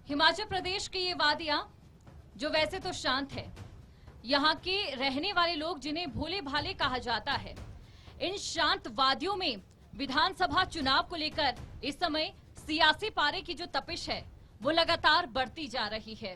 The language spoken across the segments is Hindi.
हिमाचल प्रदेश की ये वादियां जो वैसे तो शांत है, यहाँ के रहने वाले लोग जिन्हें भोले भाले कहा जाता है, इन शांत वादियों में विधानसभा चुनाव को लेकर इस समय सियासी पारे की जो तपिश है वो लगातार बढ़ती जा रही है।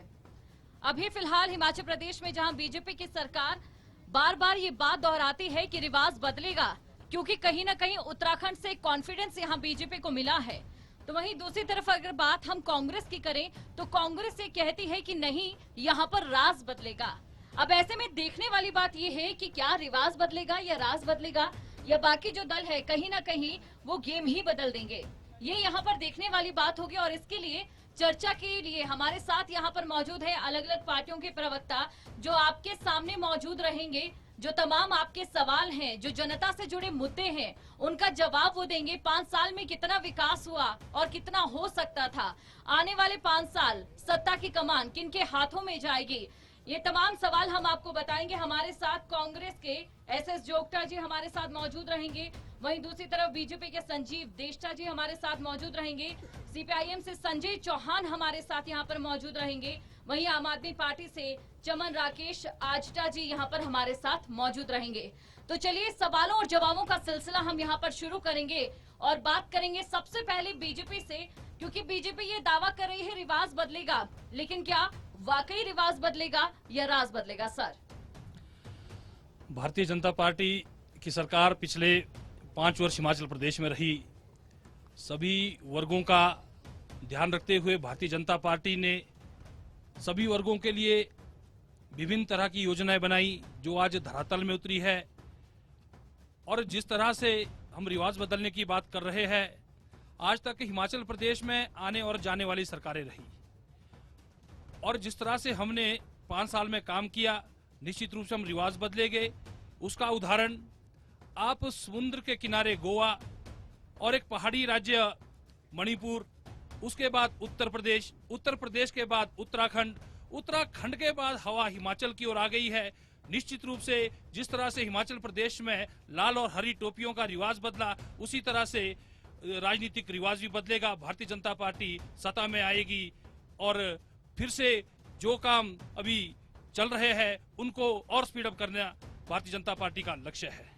अभी फिलहाल हिमाचल प्रदेश में जहां बीजेपी की सरकार बार बार ये बात दोहराती है कि रिवाज बदलेगा, क्योंकि कहीं ना कहीं उत्तराखंड से कॉन्फिडेंस यहां बीजेपी को मिला है, तो वहीं दूसरी तरफ अगर बात हम कांग्रेस की करें तो कांग्रेस ये कहती है कि नहीं, यहाँ पर राज बदलेगा। अब ऐसे में देखने वाली बात ये है कि क्या रिवाज बदलेगा या राज बदलेगा, या बाकी जो दल है कहीं ना कहीं वो गेम ही बदल देंगे, ये यहाँ पर देखने वाली बात होगी। और इसके लिए चर्चा के लिए हमारे साथ यहाँ पर मौजूद है अलग अलग पार्टियों के प्रवक्ता, जो आपके सामने मौजूद रहेंगे, जो तमाम आपके सवाल हैं, जो जनता से जुड़े मुद्दे हैं, उनका जवाब वो देंगे। 5 साल में कितना विकास हुआ और कितना हो सकता था, आने वाले 5 साल सत्ता की कमान किनके हाथों में जाएगी, ये तमाम सवाल हम आपको बताएंगे। हमारे साथ कांग्रेस के एसएस जोगटा जी हमारे साथ मौजूद रहेंगे, वहीं दूसरी तरफ बीजेपी के संजीव देष्टा जी हमारे साथ मौजूद रहेंगे, सीपीआईएम से संजय चौहान हमारे साथ यहाँ पर मौजूद रहेंगे, वहीं आम आदमी पार्टी से चमन राकेश आजटा जी यहाँ पर हमारे साथ मौजूद रहेंगे। तो चलिए सवालों और जवाबों का सिलसिला हम यहाँ पर शुरू करेंगे और बात करेंगे सबसे पहले बीजेपी से, क्योंकि बीजेपी ये दावा कर रही है रिवाज बदलेगा, लेकिन क्या वाकई रिवाज बदलेगा या राज बदलेगा? सर, भारतीय जनता पार्टी की सरकार पिछले 5 वर्ष हिमाचल प्रदेश में रही, सभी वर्गों का ध्यान रखते हुए भारतीय जनता पार्टी ने सभी वर्गों के लिए विभिन्न तरह की योजनाएं बनाई जो आज धरातल में उतरी है। और जिस तरह से हम रिवाज बदलने की बात कर रहे हैं, आज तक हिमाचल प्रदेश में आने और जाने वाली सरकारें रही, और जिस तरह से हमने 5 साल में काम किया, निश्चित रूप से हम रिवाज बदलेंगे। उसका उदाहरण आप समुद्र के किनारे गोवा और एक पहाड़ी राज्य मणिपुर, उसके बाद उत्तर प्रदेश के बाद उत्तराखंड के बाद हवा हिमाचल की ओर आ गई है। निश्चित रूप से जिस तरह से हिमाचल प्रदेश में लाल और हरी टोपियों का रिवाज बदला, उसी तरह से राजनीतिक रिवाज भी बदलेगा। भारतीय जनता पार्टी सत्ता में आएगी और फिर से जो काम अभी चल रहे हैं उनको और स्पीड अप करना भारतीय जनता पार्टी का लक्ष्य है।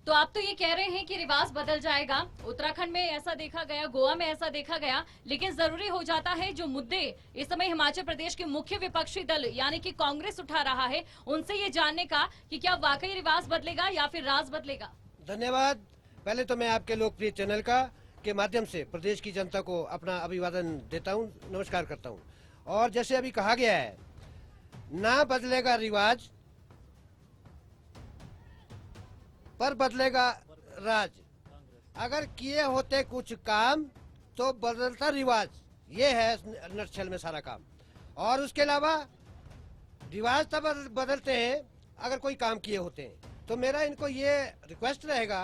तो आप तो ये कह रहे हैं कि रिवाज बदल जाएगा, उत्तराखंड में ऐसा देखा गया, गोवा में ऐसा देखा गया, लेकिन जरूरी हो जाता है जो मुद्दे इस समय हिमाचल प्रदेश के मुख्य विपक्षी दल यानी कि कांग्रेस उठा रहा है, उनसे ये जानने का कि क्या वाकई रिवाज बदलेगा या फिर राज बदलेगा। धन्यवाद। पहले तो मैं आपके लोकप्रिय चैनल का के माध्यम से प्रदेश की जनता को अपना अभिवादन देता हूँ, नमस्कार करता हूँ। और जैसे अभी कहा गया है, ना बदलेगा रिवाज पर बदलेगा राज। अगर किए होते कुछ काम तो बदलता रिवाज, ये है नटशेल में सारा काम। और उसके अलावा रिवाज तब बदलते हैं अगर कोई काम किए होते हैं। तो मेरा इनको ये रिक्वेस्ट रहेगा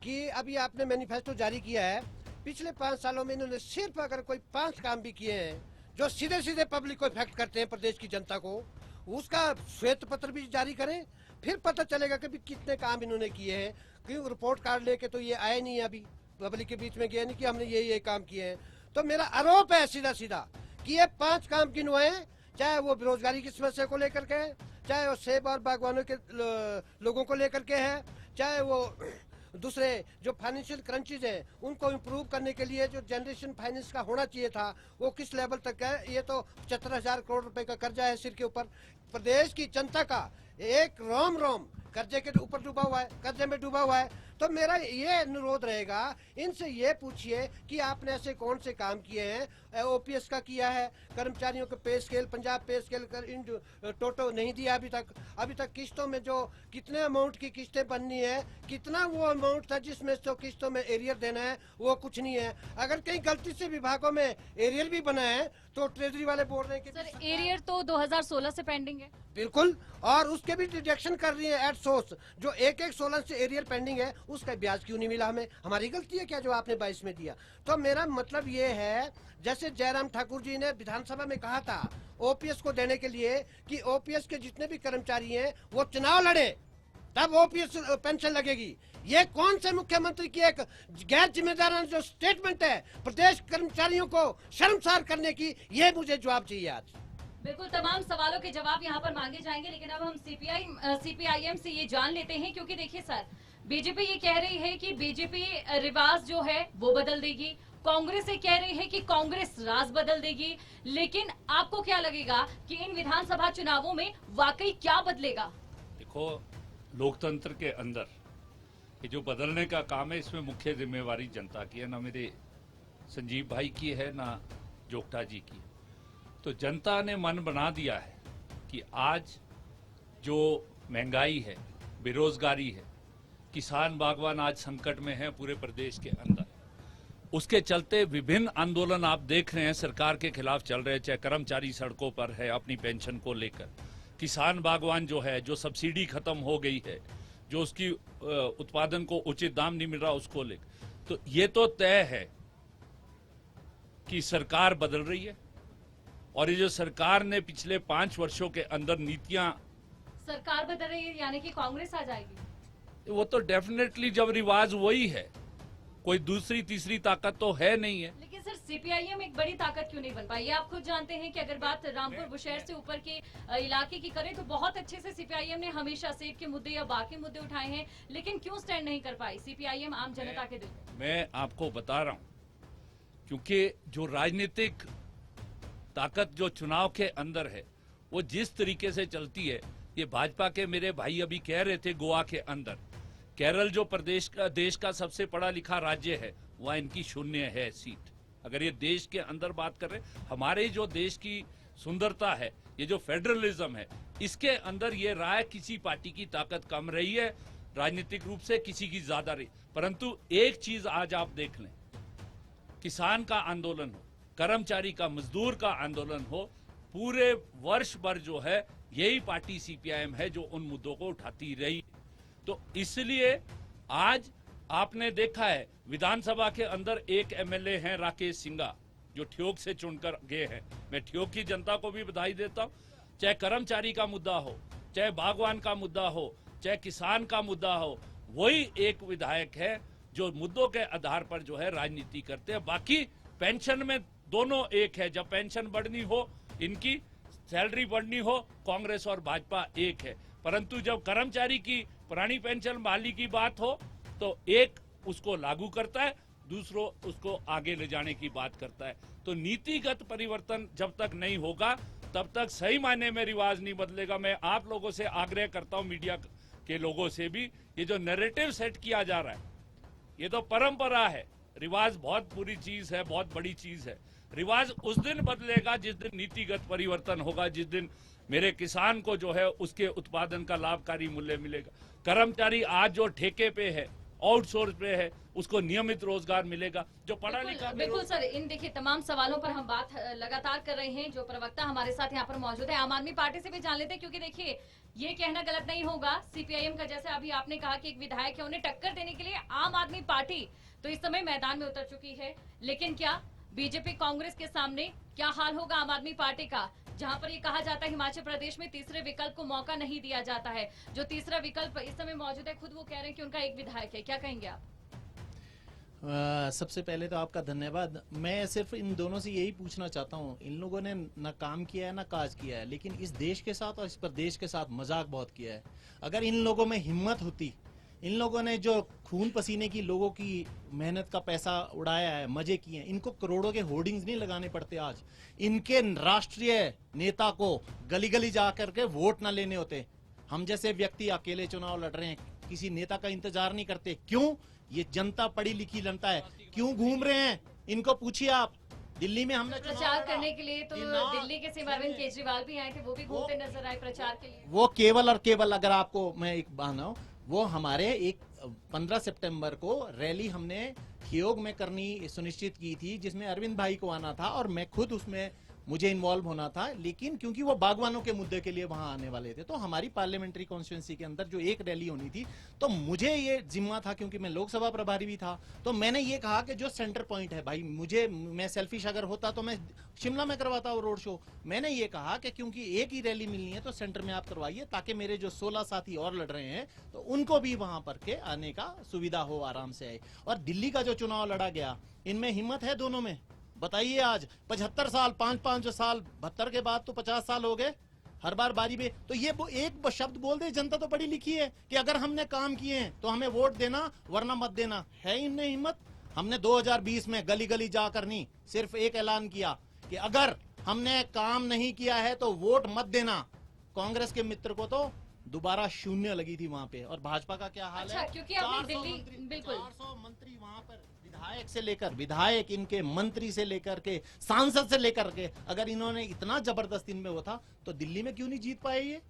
कि अभी आपने मैनिफेस्टो जारी किया है, पिछले 5 सालों में इन्होंने सिर्फ अगर कोई 5 काम भी किए हैं जो सीधे सीधे पब्लिक को इफेक्ट करते हैं, प्रदेश की जनता को, उसका श्वेत पत्र भी जारी करें, फिर पता चलेगा कि कितने काम इन्होंने किए हैं। क्यों रिपोर्ट कार्ड लेके तो ये आए नहीं, अभी पब्लिक के बीच में गए नहीं कि हमने ये काम किए हैं। तो मेरा आरोप है सीधा सीधा कि ये 5 काम गिनवाए, चाहे वो बेरोजगारी की समस्या को लेकर के है, चाहे वो सेब और बागवानों के लोगों को लेकर के है, चाहे वो दूसरे जो फाइनेंशियल क्रंचेज हैं उनको इम्प्रूव करने के लिए जो जनरेशन फाइनेंस का होना चाहिए था वो किस लेवल तक है। ये तो 75,000 करोड़ रुपए का कर्जा है सिर के ऊपर। प्रदेश की जनता का एक रोम कर्जे के ऊपर डूबा हुआ है, कर्जे में डूबा हुआ है। तो मेरा ये अनुरोध रहेगा, इनसे ये पूछिए कि आपने ऐसे कौन से काम किए हैं। ओपीएस का किया है, कर्मचारियों के पे स्केल, पंजाब पे स्केल टोटो नहीं दिया अभी तक किस्तों में जो कितने अमाउंट की किस्तें बननी है, कितना वो अमाउंट था जिसमें तो किस्तों में एरियर देना है, वो कुछ नहीं है। अगर कहीं गलती से विभागों में एरियर भी बना है तो ट्रेजरी वाले बोल रहे हैं कि सर एरियर तो 2016 से पेंडिंग है। बिल्कुल, और उसके भी डिडक्शन कर रही है एट सोर्स। जो 16 से एरियर पेंडिंग है उसका ब्याज क्यों नहीं मिला हमें? हमारी गलती है क्या जो आपने 22 में दिया? तो मेरा मतलब ये है, जैसे जयराम ठाकुर जी ने विधानसभा में कहा था ओपीएस को देने के लिए कि ओपीएस के जितने भी कर्मचारी हैं वो चुनाव लड़े, तब ओपीएस पेंशन लगेगी। ये कौन से मुख्यमंत्री की एक गैर जिम्मेदाराना जो स्टेटमेंट है प्रदेश कर्मचारियों को शर्मसार करने की, ये मुझे जवाब चाहिए आज। बिल्कुल तमाम सवालों के जवाब यहाँ पर मांगे जाएंगे, लेकिन अब हम सीपीआईएम से ये जान लेते हैं, क्योंकि देखिए सर, बीजेपी ये कह रही है कि बीजेपी रिवाज जो है वो बदल देगी, कांग्रेस ये कह रही है कि कांग्रेस राज बदल देगी, लेकिन आपको क्या लगेगा कि इन विधानसभा चुनावों में वाकई क्या बदलेगा? देखो, लोकतंत्र के अंदर ये जो बदलने का काम है, इसमें मुख्य जिम्मेवारी जनता की है, ना मेरे संजीव भाई की है, ना जोगटा जी की। तो जनता ने मन बना दिया है कि आज जो महंगाई है, बेरोजगारी है, किसान बागवान आज संकट में है पूरे प्रदेश के अंदर, उसके चलते विभिन्न आंदोलन आप देख रहे हैं सरकार के खिलाफ चल रहे हैं। चाहे कर्मचारी सड़कों पर है अपनी पेंशन को लेकर, किसान बागवान जो है, जो सब्सिडी खत्म हो गई है, जो उसकी उत्पादन को उचित दाम नहीं मिल रहा उसको लेकर, तो ये तो तय है कि सरकार बदल रही है। और ये जो सरकार ने पिछले 5 वर्षों के अंदर नीतियां, सरकार बदल रही है यानी कि कांग्रेस आ जाएगी? वो तो डेफिनेटली, जब रिवाज वही है, कोई दूसरी तीसरी ताकत तो है नहीं है। लेकिन सर, सीपीआईएम एक बड़ी ताकत क्यों नहीं बन पाई? आप खुद जानते हैं कि अगर बात रामपुर बुशहर से ऊपर के इलाके की करें तो बहुत अच्छे से सीपीआईएम ने हमेशा सेठ के मुद्दे या बाकी मुद्दे उठाए हैं, लेकिन क्यों स्टैंड नहीं कर पाई सीपीआईएम आम जनता के दिल में? मैं आपको बता रहा हूं, क्योंकि जो राजनीतिक ताकत जो चुनाव के अंदर है वो जिस तरीके से चलती है, ये भाजपा के मेरे भाई अभी कह रहे थे, गोवा के अंदर, केरल जो देश का सबसे पढ़ा लिखा राज्य है, वह इनकी 0 है सीट। अगर ये देश के अंदर बात कर रहे, हमारे जो देश की सुंदरता है, ये जो फेडरलिज्म है, इसके अंदर ये राय किसी पार्टी की ताकत कम रही है राजनीतिक रूप से, किसी की ज्यादा रही। परंतु एक चीज आज आप देख लें, किसान का आंदोलन हो, कर्मचारी का, मजदूर का आंदोलन हो, पूरे वर्ष भर जो है यही पार्टी सीपीआईएम है जो उन मुद्दों को उठाती रही। तो इसलिए आज आपने देखा है विधानसभा के अंदर एक एमएलए हैं राकेश सिंघा, जो ठियोग से चुनकर गए हैं। मैं ठियोग की जनता को भी बधाई देता हूं। चाहे कर्मचारी का मुद्दा हो, चाहे बागवान का मुद्दा हो, चाहे किसान का मुद्दा हो, वही एक विधायक है जो मुद्दों के आधार पर जो है राजनीति करते हैं। बाकी पेंशन में दोनों एक है, जब पेंशन बढ़नी हो, इनकी सैलरी बढ़नी हो, कांग्रेस और भाजपा एक है। परंतु जब कर्मचारी की पुरानी पेंशन बहाली की बात हो तो एक उसको लागू करता है, दूसरों उसको आगे ले जाने की बात करता है। तो नीतिगत परिवर्तन जब तक नहीं होगा तब तक सही मायने में रिवाज नहीं बदलेगा। मैं आप लोगों से आग्रह करता हूं, मीडिया के लोगों से भी, ये जो नैरेटिव सेट किया जा रहा है, ये तो परंपरा है। रिवाज बहुत बुरी चीज है, बहुत बड़ी चीज है। रिवाज उस दिन बदलेगा जिस दिन नीतिगत परिवर्तन होगा, जिस दिन मेरे किसान को जो है उसके उत्पादन का लाभकारी मूल्य मिलेगा। कर्मचारी आज जो ठेके पे है, आउटसोर्स पे है, उसको नियमित रोजगार मिलेगा। जो पढ़ा लिखा, बिल्कुल सर, इन देखिए तमाम सवालों पर हम बात लगातार कर रहे हैं। जो प्रवक्ता हमारे साथ यहाँ पर मौजूद है, आम आदमी पार्टी से भी जान लेते हैं, क्योंकि देखिए ये कहना गलत नहीं होगा सीपीआईएम का, जैसे अभी आपने कहा कि एक विधायक है, उन्हें टक्कर देने के लिए आम आदमी पार्टी तो इस समय मैदान में उतर चुकी है। लेकिन क्या बीजेपी कांग्रेस के सामने क्या हाल होगा आम आदमी पार्टी का, जहां पर ये कहा जाता है हिमाचल प्रदेश में तीसरे विकल्प को मौका नहीं दिया जाता है। जो तीसरा विकल्प इस समय मौजूद है, खुद वो कह रहे हैं कि उनका एक विधायक है, क्या कहेंगे आप? सबसे पहले तो आपका धन्यवाद। मैं सिर्फ इन दोनों से यही पूछना चाहता हूँ, इन लोगों ने ना काम किया है ना काज किया है, लेकिन इस देश के साथ और इस प्रदेश के साथ मजाक बहुत किया है। अगर इन लोगों में हिम्मत होती, इन लोगों ने जो खून पसीने की लोगों की मेहनत का पैसा उड़ाया है, मजे किए हैं, इनको करोड़ों के होर्डिंग्स नहीं लगाने पड़ते। आज इनके राष्ट्रीय नेता को गली गली जा करके वोट ना लेने होते। हम जैसे व्यक्ति अकेले चुनाव लड़ रहे हैं, किसी नेता का इंतजार नहीं करते। क्यों? ये जनता पढ़ी लिखी जनता है। क्यों घूम रहे हैं? इनको पूछिए आप। दिल्ली में हमने प्रचार करने के लिए तो दिल्ली के सीएम अरविंद केजरीवाल भी आए थे, वो भी घूमते नजर आए प्रचार के लिए। वो केवल और केवल, अगर आपको मैं एक बहाना, वो हमारे एक 15 सितंबर को रैली हमने ठियोग में करनी सुनिश्चित की थी, जिसमें अरविंद भाई को आना था, और मैं खुद उसमें मुझे इन्वॉल्व होना था, लेकिन क्योंकि वो बागवानों के मुद्दे के लिए वहां आने वाले थे, तो हमारी पार्लियामेंट्री कॉन्स्टिट्यूंसी के अंदर जो एक रैली होनी थी, तो मुझे ये जिम्मा था, क्योंकि मैं लोकसभा प्रभारी भी था, तो मैंने ये कहा कि जो सेंटर पॉइंट है भाई, मैं सेल्फिश अगर होता तो मैं शिमला में करवाता वो रोड शो। मैंने ये कहा कि क्योंकि एक ही रैली मिलनी है तो सेंटर में आप करवाइए, ताकि मेरे जो 16 साथी और लड़ रहे हैं तो उनको भी वहां पर के आने का सुविधा हो, आराम से आए। और दिल्ली का जो चुनाव लड़ा गया, इनमें हिम्मत है दोनों में? बताइए, आज 75 साल, 5-5 साल, 72 के बाद तो 50 साल हो गए, हर बार बारी में तो ये एक शब्द बोल दे, जनता तो पढ़ी लिखी है कि अगर हमने काम किए हैं तो हमें वोट देना, वरना मत देना। है इनमें हिम्मत? हमने 2020 में गली गली जाकर नहीं, सिर्फ एक ऐलान किया कि अगर हमने काम नहीं किया है तो वोट मत देना। कांग्रेस के मित्र को तो दोबारा शून्य लगी थी वहां पे। और भाजपा का क्या हाल अच्छा, है? क्योंकि आपने 400 दिल्ली मंत्री, बिल्कुल 400 मंत्री वहां पर, विधायक से लेकर, विधायक इनके मंत्री से लेकर के सांसद से लेकर के, अगर इन्होंने इतना जबरदस्त इनमें वो था तो दिल्ली में क्यों नहीं जीत पाए ये?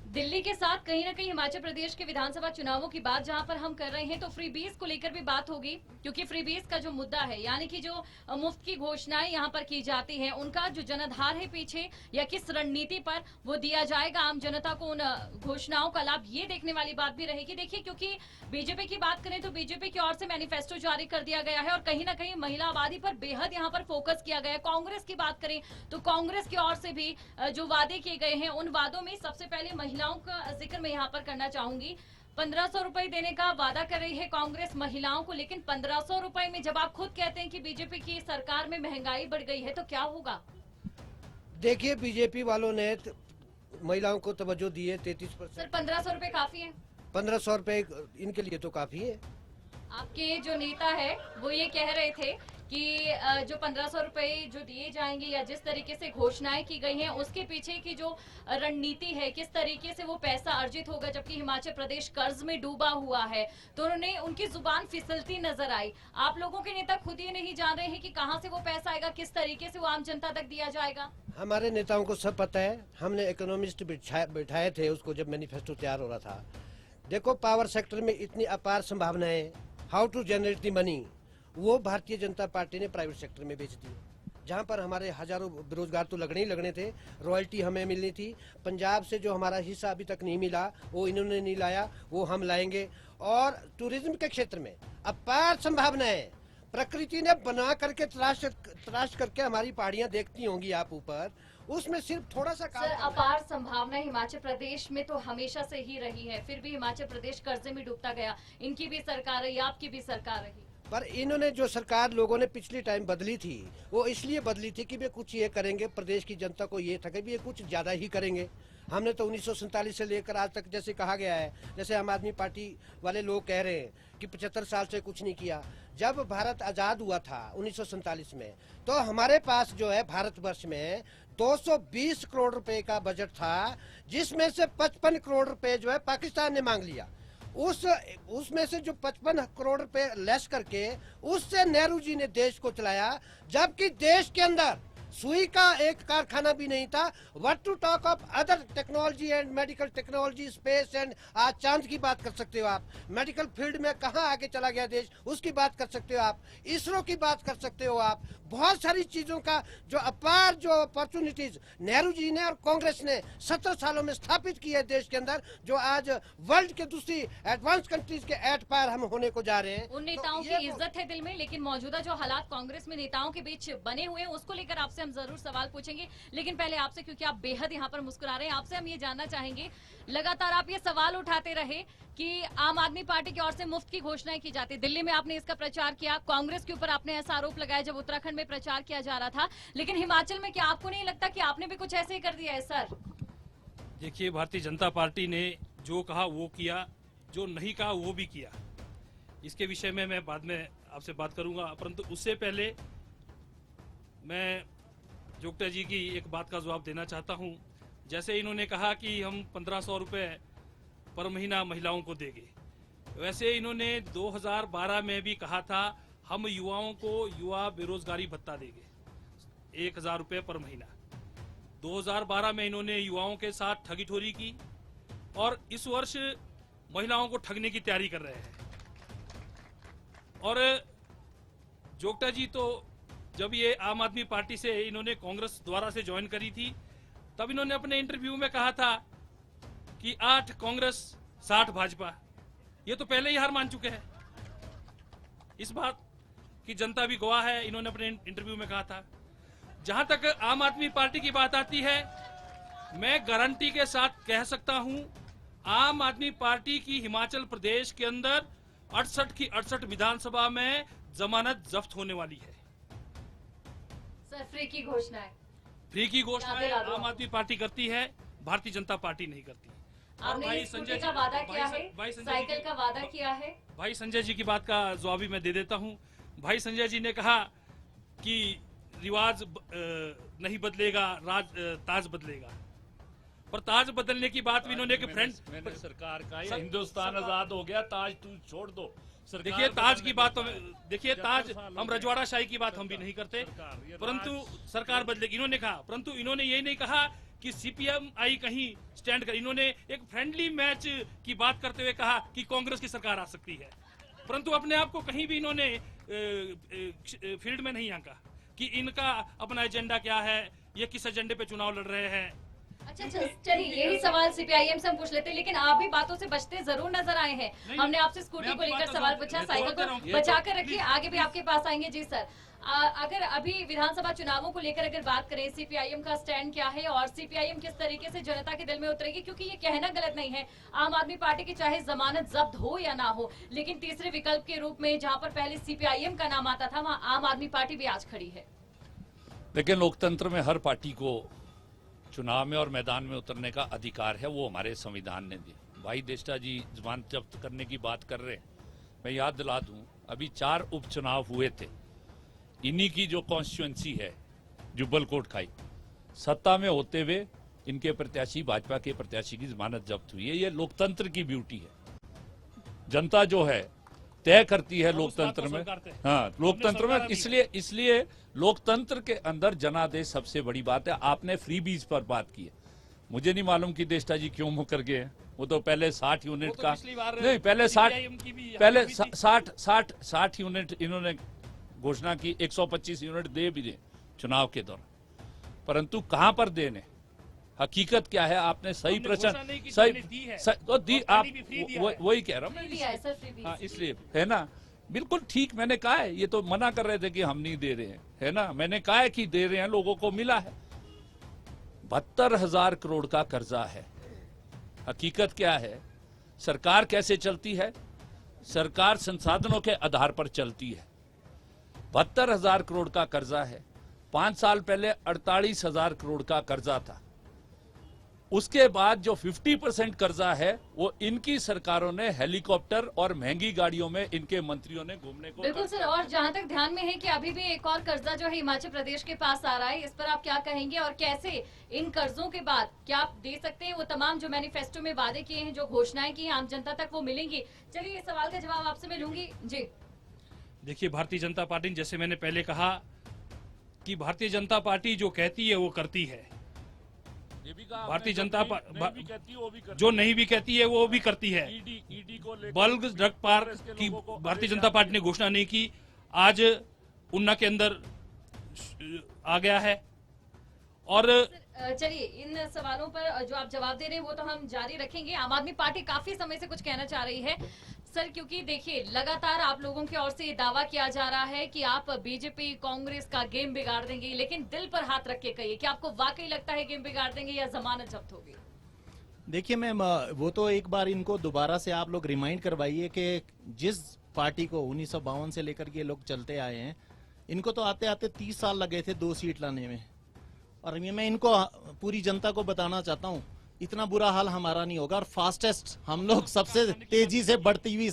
दिल्ली के साथ कहीं ना कहीं हिमाचल प्रदेश के विधानसभा चुनावों की बात जहां पर हम कर रहे हैं, तो फ्रीबीज को लेकर भी बात होगी, क्योंकि फ्रीबीज का जो मुद्दा है, यानी कि जो मुफ्त की घोषणाएं यहां पर की जाती हैं, उनका जो जनाधार है पीछे, या किस रणनीति पर वो दिया जाएगा आम जनता को उन घोषणाओं का लाभ, ये देखने वाली बात भी रहेगी। देखिए, क्योंकि बीजेपी की बात करें तो बीजेपी की ओर से मैनिफेस्टो जारी कर दिया गया है और कहीं ना कहीं महिला आबादी पर बेहद यहाँ पर फोकस किया गया है। कांग्रेस की बात करें तो कांग्रेस की ओर से भी जो वादे किए गए हैं, उन वादों में सबसे पहले महिलाओं का जिक्र मैं यहाँ पर करना चाहूंगी। 1500 रुपए देने का वादा कर रही है कांग्रेस महिलाओं को, लेकिन 1500 रुपए में जब आप खुद कहते हैं कि बीजेपी की सरकार में महंगाई बढ़ गई है, तो क्या होगा? देखिए, बीजेपी वालों ने महिलाओं को तवज्जो दी है 33%। सर, 1500 रुपए काफी है? 1500 रुपए इनके लिए तो काफी है। आपके जो नेता है वो ये कह रहे थे कि जो 1500 रुपए जो दिए जाएंगे, या जिस तरीके से घोषणाएं की गई हैं, उसके पीछे की जो रणनीति है, किस तरीके से वो पैसा अर्जित होगा, जबकि हिमाचल प्रदेश कर्ज में डूबा हुआ है, तो उन्होंने उनकी जुबान फिसलती नजर आई। आप लोगों के नेता खुद ही नहीं जान रहे हैं कि कहां से वो पैसा आएगा, किस तरीके से वो आम जनता तक दिया जाएगा? हमारे नेताओं को सब पता है। हमने इकोनॉमिस्ट बिठाए थे उसको जब मैनिफेस्टो तैयार हो रहा था। देखो, पावर सेक्टर में इतनी अपार संभावनाएं, how to generate the money, वो भारतीय जनता पार्टी ने प्राइवेट सेक्टर में बेच दी। जहां पर हमारे हजारों बेरोजगार तो लगने ही लगने थे, रॉयल्टी हमें मिलनी थी, पंजाब से जो हमारा हिस्सा अभी तक नहीं मिला वो इन्होंने नहीं लाया, वो हम लाएंगे। और टूरिज्म के क्षेत्र में अपार संभावनाएं प्रकृति ने बना करके तराश करके हमारी पहाड़ियां देखती होंगी आप ऊपर, उसमें सिर्फ थोड़ा सा काम। सर, अपार संभावना हिमाचल प्रदेश में तो हमेशा से ही रही है, फिर भी हिमाचल प्रदेश कर्जे में डूबता गया। इनकी भी सरकार रही, आपकी भी सरकार रही, पर इन्होंने जो सरकार लोगों ने पिछली टाइम बदली थी, वो इसलिए बदली थी कि वे कुछ ये करेंगे, प्रदेश की जनता को ये था कि ये कुछ ज्यादा ही करेंगे। हमने तो 1947 से लेकर आज तक, जैसे कहा गया है, जैसे आम आदमी पार्टी वाले लोग कह रहे हैं कि 75 साल से कुछ नहीं किया। जब भारत आजाद हुआ था 1947 में, तो हमारे पास जो है भारतवर्ष में 220 करोड़ रुपए का बजट था, जिसमें से 55 करोड़ रुपए जो है पाकिस्तान ने मांग लिया। उसमें से जो 55 करोड़ रुपए लेस करके उससे नेहरू जी ने देश को चलाया, जबकि देश के अंदर सुई का एक कारखाना भी नहीं था। What to talk of other technology and medical technology, space and, आज चांद की बात कर सकते हो आप, मेडिकल फील्ड में कहां आगे चला गया देश, उसकी बात कर सकते हो आप, इसरो की बात कर सकते हो आप। बहुत सारी चीजों का जो अपार जो अपॉर्चुनिटीज नेहरू जी ने और कांग्रेस ने 17 सालों में स्थापित की है देश के अंदर, जो आज वर्ल्ड के दूसरी एडवांस कंट्रीज के एट पार हम होने को जा रहे हैं। उन नेताओं की इज्जत है दिल में, लेकिन मौजूदा जो हालात कांग्रेस में नेताओं के बीच बने हुए हैं, उसको लेकर आपसे हम जरूर सवाल पूछेंगे। लेकिन पहले आपसे, क्योंकि आप बेहद यहाँ पर मुस्कुरा रहे हैं, आपसे हम ये जानना चाहेंगे, लगातार आप ये सवाल उठाते रहे कि आम आदमी पार्टी की ओर से मुफ्त की घोषणाएं की जाती है। दिल्ली में आपने इसका प्रचार किया, कांग्रेस के ऊपर आपने ऐसा आरोप लगाया जब उत्तराखंड में प्रचार किया जा रहा था, लेकिन हिमाचल में क्या आपको नहीं लगता कि आपने भी कुछ ऐसे ही कर दिया है? सर, देखिए, भारतीय जनता पार्टी ने जो कहा वो किया, जो नहीं कहा वो भी किया। इसके विषय में मैं बाद में आपसे बात करूंगा, परंतु उससे पहले मैं जोगटा जी की एक बात का जवाब देना चाहता हूं। जैसे इन्होंने कहा कि हम 1500 रुपए पर महीना महिलाओं को देंगे, वैसे इन्होंने 2012 में भी कहा था हम युवाओं को युवा बेरोजगारी भत्ता देंगे 1000 रुपए पर महीना। 2012 में इन्होंने युवाओं के साथ ठगीठोरी की और इस वर्ष महिलाओं को ठगने की तैयारी कर रहे हैं। और जोगटा जी तो जब ये आम आदमी पार्टी से इन्होंने कांग्रेस द्वारा से ज्वाइन करी थी, तब इन्होंने अपने इंटरव्यू में कहा था कि 8 कांग्रेस 60 भाजपा। ये तो पहले ही हार मान चुके हैं। इस बात की जनता भी गवाह है, इन्होंने अपने इंटरव्यू में कहा था। जहां तक आम आदमी पार्टी की बात आती है, मैं गारंटी के साथ कह सकता हूं, आम आदमी पार्टी की हिमाचल प्रदेश के अंदर 68 की 68 विधानसभा में जमानत जब्त होने वाली है। सर फ्री की घोषणा है, फ्री की घोषणा याद दिला दो। आम आदमी पार्टी करती है, भारतीय जनता पार्टी नहीं करती। और आपने भाई स्कूटी संजय का वादा किया है, भाई संजय साइकिल जी का वादा किया है। भाई संजय जी की बात का जवाब भी मैं दे देता हूं। भाई संजय जी ने कहा कि रिवाज नहीं बदलेगा, ताज बदलेगा। पर ताज बदलने की बात भी इन्होंने एक फ्रेंड, मैंने सरकार का ये हिंदुस्तान आजाद हो गया, ताज तू छोड़ दो। देखिए ताज की बात तो देखिए ताज, हम रजवाड़ा शाही की बात हम भी नहीं करते, परंतु सरकार बदलेगी इन्होंने कहा। परंतु इन्होंने ये नहीं कहा कि सीपीएम आई कहीं स्टैंड कर। इन्होंने एक फ्रेंडली मैच की बात करते हुए कहा कि कांग्रेस की सरकार आ सकती है, परंतु अपने आप को कहीं भी इन्होंने फील्ड में नहीं आंका कि इनका अपना एजेंडा क्या है, ये किस एजेंडे पे चुनाव लड़ रहे हैं। अच्छा चलिए यही सवाल सीपीआईएम से हम पूछ लेते हैं, लेकिन आप भी बातों से बचते जरूर नजर आए हैं। हमने आपसे स्कूटी को लेकर सवाल पूछा, साइकिल को बचा कर रखिए, आगे भी आपके पास आएंगे। जी सर, अगर अभी विधानसभा चुनावों को लेकर अगर बात करें, सीपीआईएम का स्टैंड क्या है और सीपीआईएम किस तरीके से जनता के दिल में उतरेगी? क्योंकि ये कहना गलत नहीं है, आम आदमी पार्टी की चाहे जमानत जब्त हो या ना हो, लेकिन तीसरे विकल्प के रूप में जहां पर पहले सीपीआईएम का नाम आता था, वहां आम आदमी पार्टी भी आज खड़ी है। लेकिन लोकतंत्र में हर पार्टी को चुनाव में और मैदान में उतरने का अधिकार है, वो हमारे संविधान ने दी। भाई देष्टा जी जमानत जब्त करने की बात कर रहे हैं, मैं याद दिला दूं, अभी 4 उपचुनाव हुए थे। इन्हीं की जो कॉन्स्टिट्यूएंसी है जुब्बल कोटखाई, सत्ता में होते हुए इनके प्रत्याशी, भाजपा के प्रत्याशी की जमानत जब्त हुई है। ये लोकतंत्र की ब्यूटी है। जनता जो है तय करती है लोकतंत्र में। हाँ, लोकतंत्र में इसलिए लोकतंत्र के अंदर जनादेश सबसे बड़ी बात है। आपने फ्री बीज पर बात की है, मुझे नहीं मालूम कि देष्टा जी क्यों मुकर गए हैं। वो तो पहले 60 यूनिट का नहीं, पहले 60 यूनिट इन्होंने घोषणा की, 125 यूनिट दे भी दे चुनाव के दौरान, परंतु कहां पर देने, हकीकत क्या है? आपने सही प्रश्न तो दी, आप वही कह रहा हूँ। हाँ, इसलिए है ना, बिल्कुल ठीक मैंने कहा है। ये तो मना कर रहे थे कि हम नहीं दे रहे हैं, है ना। मैंने कहा है कि दे रहे हैं, लोगों को मिला है। 72,000 करोड़ का कर्जा है। हकीकत क्या है? सरकार कैसे चलती है? सरकार संसाधनों के आधार पर चलती है। 72,000 करोड़ का कर्जा है। 5 साल पहले 48,000 करोड़ का कर्जा था। उसके बाद जो 50% कर्जा है वो इनकी सरकारों ने हेलीकॉप्टर और महंगी गाड़ियों में इनके मंत्रियों ने घूमने को। बिल्कुल सर, और जहां तक ध्यान में है कि अभी भी एक और कर्जा जो है हिमाचल प्रदेश के पास आ रहा है, इस पर आप क्या कहेंगे और कैसे इन कर्जों के बाद क्या आप दे सकते हैं वो तमाम जो मैनिफेस्टो में वादे किए हैं, जो घोषणाएं की आम जनता तक वो मिलेंगी? चलिए इस सवाल का जवाब आपसे मैं लूंगी। जी देखिए, भारतीय जनता पार्टी, जैसे मैंने पहले कहा कि भारतीय जनता पार्टी जो कहती है वो करती है। भारतीय जनता जो नहीं भी कहती है वो भी करती है। बल्क ड्रग पार्क की भारतीय जनता पार्टी ने घोषणा नहीं की, आज ऊना के अंदर आ गया है। और चलिए इन सवालों पर जो आप जवाब दे रहे हैं वो तो हम जारी रखेंगे। आम आदमी पार्टी काफी समय से कुछ कहना चाह रही है सर, क्योंकि देखिए लगातार आप लोगों की ओर से ये दावा किया जा रहा है कि आप बीजेपी कांग्रेस का गेम बिगाड़ देंगे, लेकिन दिल पर हाथ रख के कहिए कि आपको वाकई लगता है गेम बिगाड़ देंगे या जमानत जब्त होगी? देखिए मैम, वो तो एक बार इनको दोबारा से आप लोग रिमाइंड करवाइए कि जिस पार्टी को 1952 से लेकर के लोग चलते आए हैं, इनको तो आते आते 30 साल लगे थे 2 सीट लाने में। और मैं इनको पूरी जनता को बताना चाहता हूँ, इतना बुरा हाल हमारा नहीं होगा। और फास्टेस्ट, हम लोग सबसे तेजी से बढ़ती हुई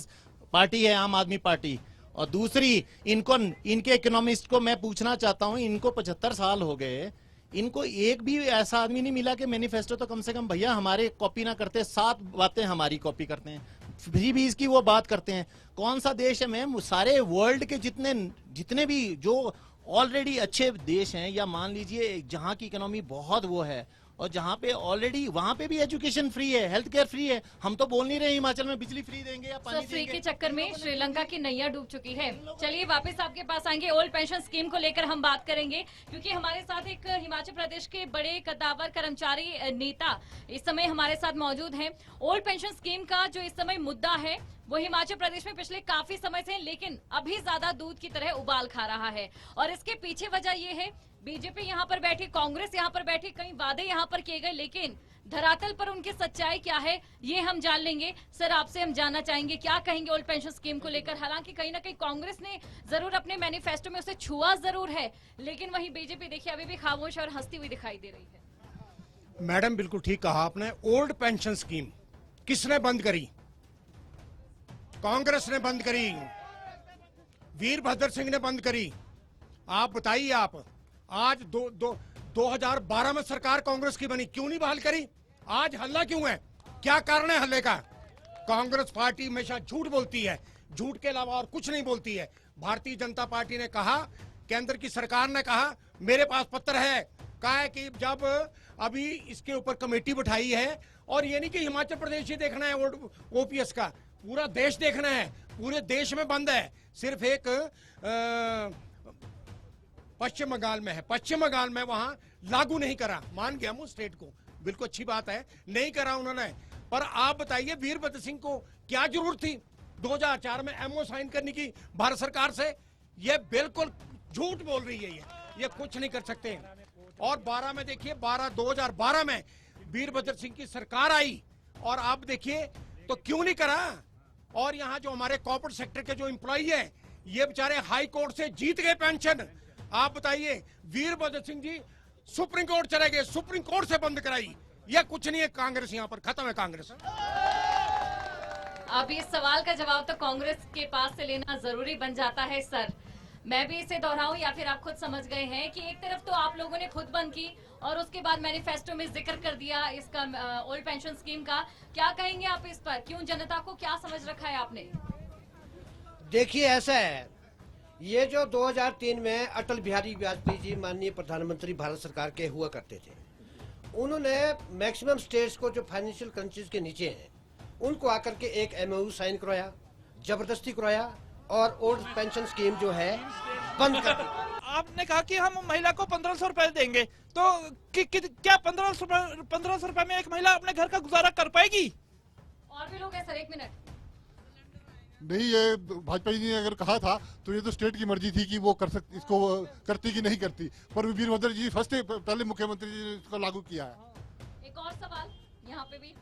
पार्टी है आम आदमी पार्टी। और दूसरी, इनके इकोनॉमिस्ट को मैं पूछना चाहता हूँ, इनको 75 साल हो गए, इनको एक भी ऐसा आदमी नहीं मिला कि मैनिफेस्टो तो कम से कम भैया हमारे कॉपी ना करते। 7 बातें हमारी कॉपी करते हैं, फ्री बीज की वो बात करते हैं। कौन सा देश है मैम? सारे वर्ल्ड के जितने भी जो ऑलरेडी अच्छे देश हैं, या मान लीजिए जहां की इकोनॉमी बहुत वो है, और जहाँ पे ऑलरेडी वहाँ पे भी एजुकेशन फ्री है, हेल्थ केयर फ्री है। हम तो बोल नहीं रहे हिमाचल में बिजली फ्री देंगे या पानी फ्री देंगे। के चक्कर में श्रीलंका की नैया डूब चुकी है। चलिए वापस आपके पास आएंगे, ओल्ड पेंशन स्कीम को लेकर हम बात करेंगे, क्योंकि हमारे साथ एक हिमाचल प्रदेश के बड़े कद्दावर कर्मचारी नेता इस समय हमारे साथ मौजूद हैं। ओल्ड पेंशन स्कीम का जो इस समय मुद्दा है वो हिमाचल प्रदेश में पिछले काफी समय से, लेकिन अभी ज्यादा दूध की तरह उबाल खा रहा है। और इसके पीछे वजह ये है, बीजेपी यहाँ पर बैठी, कांग्रेस यहाँ पर बैठी, कई वादे यहाँ पर किए गए, लेकिन धरातल पर उनकी सच्चाई क्या है ये हम जान लेंगे। सर, आपसे हम जानना चाहेंगे क्या कहेंगे ओल्ड पेंशन स्कीम को लेकर। हालांकि कहीं ना कहीं कांग्रेस ने जरूर अपने मैनिफेस्टो में उसे छुआ जरूर है, लेकिन वहीं बीजेपी देखिए अभी भी खामोश और हंसती हुई दिखाई दे रही है। मैडम बिल्कुल ठीक कहा आपने। ओल्ड पेंशन स्कीम किसने बंद करी? कांग्रेस ने बंद करी, वीरभद्र सिंह ने बंद करी। आप बताइए, आप आज 2012 में सरकार कांग्रेस की बनी, क्यों नहीं बहाल करी? आज हल्ला क्यों है? क्या कारण है हल्ले का? कांग्रेस पार्टी हमेशा झूठ बोलती है, झूठ के अलावा और कुछ नहीं बोलती है। भारतीय जनता पार्टी ने कहा, केंद्र की सरकार ने कहा, मेरे पास पत्र है, कहा है कि जब अभी इसके ऊपर कमेटी बिठाई है, और ये नहीं कि हिमाचल प्रदेश ही देखना है ओपीएस का, पूरा देश देखना है। पूरे देश में बंद है, सिर्फ एक पश्चिम बंगाल में है। पश्चिम बंगाल में वहां लागू नहीं करा, मान गया मैं स्टेट को, बिल्कुल अच्छी बात है, नहीं करा उन्होंने। पर आप बताइए वीरभद्र सिंह को क्या जरूरत थी 2004 में एमओ साइन करने की भारत सरकार से? ये बिल्कुल झूठ बोल रही है, ये कुछ नहीं कर सकते। और 12 में देखिए, 2012 में वीरभद्र सिंह की सरकार आई, और आप देखिए तो क्यों नहीं करा। और यहाँ जो हमारे कॉर्पोरेट सेक्टर के जो एम्प्लॉई हैं, ये बेचारे हाई कोर्ट से जीत गए पेंशन। आप बताइए, वीरभद्र सिंह जी सुप्रीम कोर्ट चले गए, सुप्रीम कोर्ट से बंद कराई। यह कुछ नहीं है, कांग्रेस यहाँ पर खत्म है, कांग्रेस। अब इस सवाल का जवाब तो कांग्रेस के पास से लेना जरूरी बन जाता है। सर, मैं भी इसे दोहराऊं या फिर आप खुद समझ गए हैं कि एक तरफ तो आप लोगों ने खुद बंद की और उसके बाद मैनिफेस्टो में जिक्र कर दिया इसका ओल्ड पेंशन स्कीम का, क्या कहेंगे आप इस पर? क्यों, जनता को क्या समझ रखा है आपने? देखिए ऐसा है, ये जो 2003 में अटल बिहारी वाजपेयी जी माननीय प्रधानमंत्री भारत सरकार के हुआ करते थे, उन्होंने मैक्सिमम स्टेट्स को जो फाइनेंशियल कंट्रीज के नीचे हैं उनको आकर के एक एमओयू साइन करवाया, जबरदस्ती करवाया, और ओल्ड पेंशन स्कीम जो है बंद कर दी। आपने कहा कि हम महिला को 1500 रुपए देंगे, तो क्या 1500 रुपए में एक महिला अपने घर का गुजारा कर पाएगी? और भी लोग हैं सर, एक मिनट। नहीं, ये भाजपा जी ने अगर कहा था तो ये तो स्टेट की मर्जी थी कि वो कर सकती, इसको करती कि नहीं करती, पर वीरभद्र जी पहले मुख्यमंत्री जी ने इसको लागू किया है। एक और सवाल यहाँ पे भी।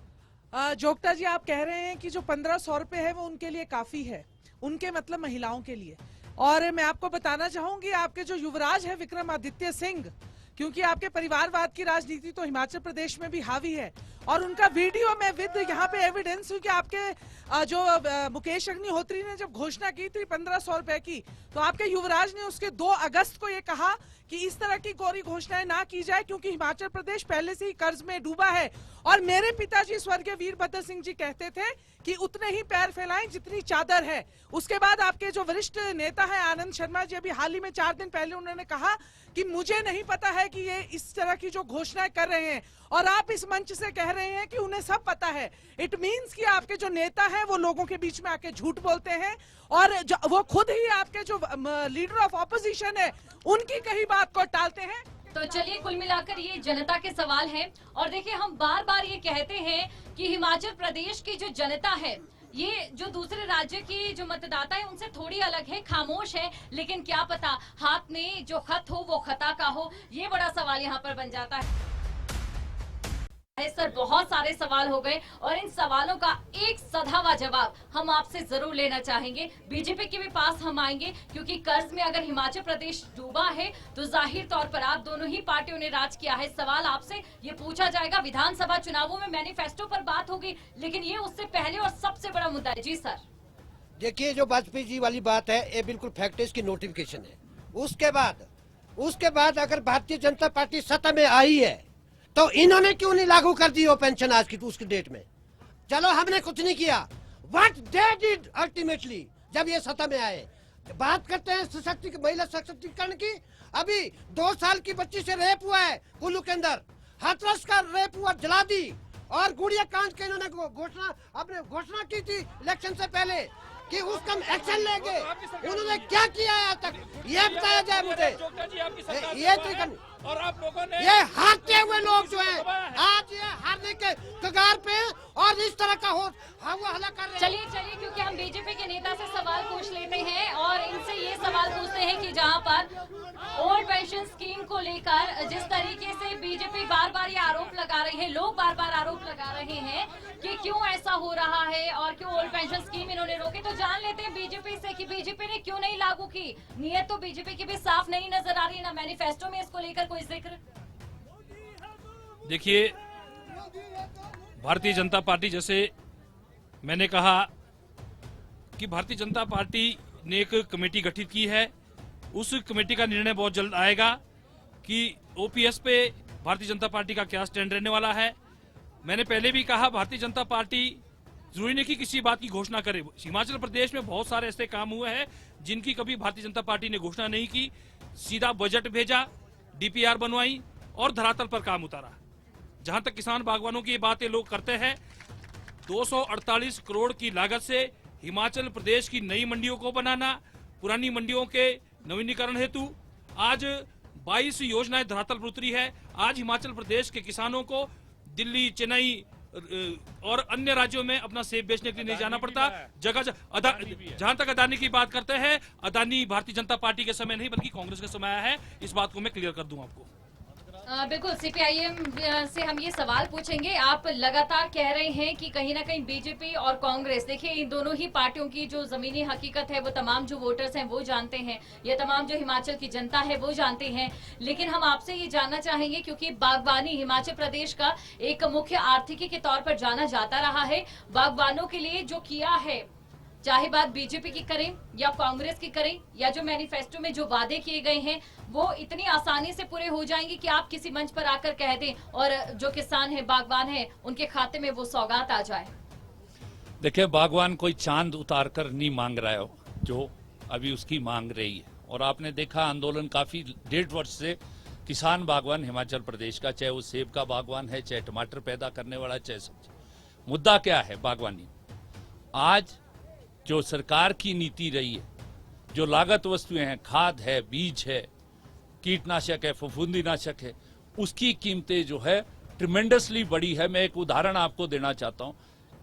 जोगता जी, आप कह रहे हैं कि जो 1500 रुपए है वो उनके लिए काफी है, उनके मतलब महिलाओं के लिए। और मैं आपको बताना चाहूंगी, आपके जो युवराज है विक्रमादित्य सिंह, क्योंकि आपके परिवारवाद की राजनीति तो हिमाचल प्रदेश में भी हावी है, और उनका वीडियो में विद यहाँ पे एविडेंस हुई कि आपके जो मुकेश अग्निहोत्री ने जब घोषणा की थी 1500 रुपए की, तो आपके युवराज ने उसके 2 अगस्त को ये कहा कि इस तरह की गौरी घोषणाएं ना की जाए, क्योंकि हिमाचल प्रदेश पहले से ही कर्ज में डूबा है। और मेरे पिताजी स्वर्गीय वीरभद्र सिंह जी कहते थे कि उतने ही पैर फैलाएं जितनी चादर है। उसके बाद आपके जो वरिष्ठ नेता है आनंद शर्मा जी, अभी हाल ही में 4 दिन पहले उन्होंने कहा कि मुझे नहीं पता है कि ये इस तरह की जो घोषणाएं कर रहे हैं, और आप इस मंच से कह रहे हैं कि उन्हें सब पता है। इट मीन्स कि आपके जो नेता हैं वो लोगों के बीच में आके झूठ बोलते हैं, और वो खुद ही आपके जो लीडर ऑफ ऑपोजिशन है उनकी कही बात को टालते हैं। तो चलिए, कुल मिलाकर ये जनता के सवाल हैं। और देखिए, हम बार बार ये कहते हैं कि हिमाचल प्रदेश की जो जनता है, ये जो दूसरे राज्य की जो मतदाता है उनसे थोड़ी अलग है, खामोश है, लेकिन क्या पता हाथ में जो खत हो वो खता का हो, ये बड़ा सवाल यहाँ पर बन जाता है। सर, बहुत सारे सवाल हो गए और इन सवालों का एक सधावा जवाब हम आपसे जरूर लेना चाहेंगे। बीजेपी के भी पास हम आएंगे, क्योंकि कर्ज में अगर हिमाचल प्रदेश डूबा है तो जाहिर तौर पर आप दोनों ही पार्टियों ने राज किया है। सवाल आपसे ये पूछा जाएगा, विधानसभा चुनावों में मैनिफेस्टो पर बात होगी, लेकिन ये उससे पहले और सबसे बड़ा मुद्दा है। जी सर। देखिए, जो वाजपेयी जी वाली बात है ये बिल्कुल फैक्ट है, इसकी नोटिफिकेशन है। उसके बाद अगर भारतीय जनता पार्टी सत्ता में आई है तो इन्होंने क्यों नहीं लागू कर दी वो पेंशन आज की उसकी डेट में? चलो, हमने कुछ नहीं किया, व्हाट दे डिड अल्टीमेटली जब ये सत्ता में आए। बात करते हैं महिला सशक्तिकरण की। अभी 2 साल की बच्ची से रेप हुआ है कुल्लू के अंदर, हाथरस का रेप हुआ, जला दी। और गुड़िया कांड के इन्होंने घोषणा की थी इलेक्शन से पहले कि उसका एक्शन लेंगे। उन्होंने क्या किया है आज तक, ये बताया जाए मुझे। ये तो और आप लोगों ने ये हारते हुए लोग जो हैं आज ये हारने के कगार पे और इस तरह का हो हल्ला कर रहे हैं। चलिए चलिए, क्योंकि हम बीजेपी के नेता से सवाल पूछ लेते हैं और इनसे ये सवाल पूछते हैं कि जहां पर ओल्ड पेंशन स्कीम को लेकर जिस तरीके से बीजेपी बार बार ये आरोप लगा रही है, लोग बार बार आरोप लगा रहे हैं कि क्यों ऐसा हो रहा है और क्यों ओल्ड पेंशन स्कीम इन्होंने रोकी, तो जान लेते हैं बीजेपी से कि बीजेपी ने क्यों नहीं लागू की। नीयत तो बीजेपी की भी साफ नहीं नजर आ रही है, ना मैनिफेस्टो में इसको लेकर कोई जिक्र। देखिए, भारतीय जनता पार्टी, जैसे मैंने कहा कि भारतीय जनता पार्टी ने एक कमेटी गठित की है। उस कमेटी का निर्णय बहुत जल्द आएगा कि ओपीएस पे भारतीय जनता पार्टी का क्या स्टैंड रहने वाला है। मैंने पहले भी कहा, भारतीय जनता पार्टी जरूरी नहीं कि किसी बात की घोषणा करे। हिमाचल प्रदेश में बहुत सारे ऐसे काम हुए हैं जिनकी कभी भारतीय जनता पार्टी ने घोषणा नहीं की। सीधा बजट भेजा, डीपीआर बनवाई और धरातल पर काम उतारा। जहां तक किसान बागवानों की बातें लोग करते हैं, 248 करोड़ की लागत से हिमाचल प्रदेश की नई मंडियों को बनाना, पुरानी मंडियों के नवीनीकरण हेतु आज 22 योजनाएं धरातल पर उतरी है। आज हिमाचल प्रदेश के किसानों को दिल्ली, चेन्नई और अन्य राज्यों में अपना सेब बेचने के लिए नहीं जाना पड़ता। जहां तक अदानी की बात करते हैं, अदानी भारतीय जनता पार्टी के समय नहीं बल्कि कांग्रेस के समय आया है। इस बात को मैं क्लियर कर दूं आपको। बिल्कुल, सीपीआईएम से हम ये सवाल पूछेंगे। आप लगातार कह रहे हैं कि कहीं ना कहीं बीजेपी और कांग्रेस, देखिए इन दोनों ही पार्टियों की जो जमीनी हकीकत है वो तमाम जो वोटर्स हैं वो जानते हैं, ये तमाम जो हिमाचल की जनता है वो जानते हैं। लेकिन हम आपसे ये जानना चाहेंगे, क्योंकि बागवानी हिमाचल प्रदेश का एक मुख्य आर्थिकी के तौर पर जाना जाता रहा है। बागवानों के लिए जो किया है, चाहे बात बीजेपी की करें या कांग्रेस की करें, या जो मैनिफेस्टो में जो वादे किए गए हैं वो इतनी आसानी से पूरे हो जाएंगे कि आप किसी मंच पर आकर कह दें और जो किसान है, बागवान है, उनके खाते में वो सौगात आ जाए। देखिए, बागवान कोई चांद उतार कर नहीं मांग रहा है, जो अभी उसकी मांग रही है। और आपने देखा आंदोलन काफी 1.5 वर्ष से किसान बागवान हिमाचल प्रदेश का, चाहे वो सेब का बागवान है, चाहे टमाटर पैदा करने वाला, चाहे सब्जी। मुद्दा क्या है बागवानी? आज जो सरकार की नीति रही है, जो लागत वस्तुएं हैं, खाद है, बीज है, कीटनाशक है, फफूंदीनाशक है, उसकी कीमतें जो है ट्रिमेंडसली बढ़ी है। मैं एक उदाहरण आपको देना चाहता हूं।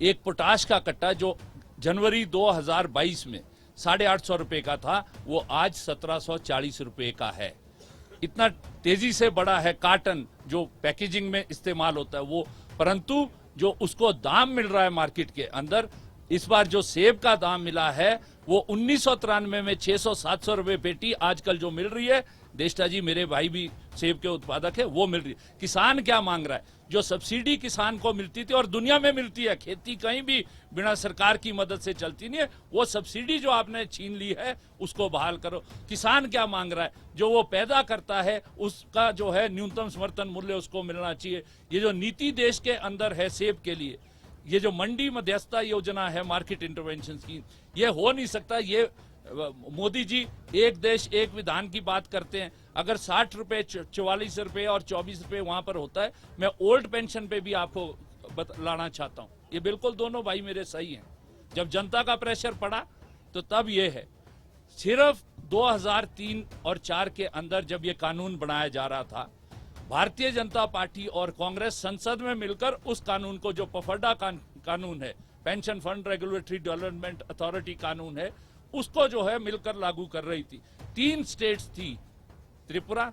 एक पोटाश का कट्टा जो जनवरी 2022 में 850 रुपए का था, वो आज 1740 रुपए का है। इतना तेजी से बढ़ा है। कार्टन जो पैकेजिंग में इस्तेमाल होता है वो, परंतु जो उसको दाम मिल रहा है मार्केट के अंदर, इस बार जो सेब का दाम मिला है वो 1993 में 600-700 रुपए पेटी आजकल जो मिल रही है, देष्टा जी मेरे भाई भी सेब के उत्पादक है, वो मिल रही है। किसान क्या मांग रहा है? जो सब्सिडी किसान को मिलती थी और दुनिया में मिलती है, खेती कहीं भी बिना सरकार की मदद से चलती नहीं है, वो सब्सिडी जो आपने छीन ली है उसको बहाल करो। किसान क्या मांग रहा है? जो वो पैदा करता है उसका जो है न्यूनतम समर्थन मूल्य उसको मिलना चाहिए। ये जो नीति देश के अंदर है सेब के लिए, ये जो मंडी मध्यस्थता योजना है, मार्केट इंटरवेंशन स्कीम, ये हो नहीं सकता। ये मोदी जी एक देश एक विधान की बात करते हैं। अगर 60 रुपए, 44 रुपए और 24 रुपए वहां पर होता है, मैं ओल्ड पेंशन पे भी आपको बतलाना चाहता हूं। ये बिल्कुल दोनों भाई मेरे सही हैं। जब जनता का प्रेशर पड़ा तो तब ये है। सिर्फ 2003 और 4 के अंदर जब ये कानून बनाया जा रहा था, भारतीय जनता पार्टी और कांग्रेस संसद में मिलकर उस कानून को, जो पफरडा कानून है, pension fund regulatory development authority कानून है, उसको जो है मिलकर लागू कर रही थी। 3 स्टेट्स थी, त्रिपुरा,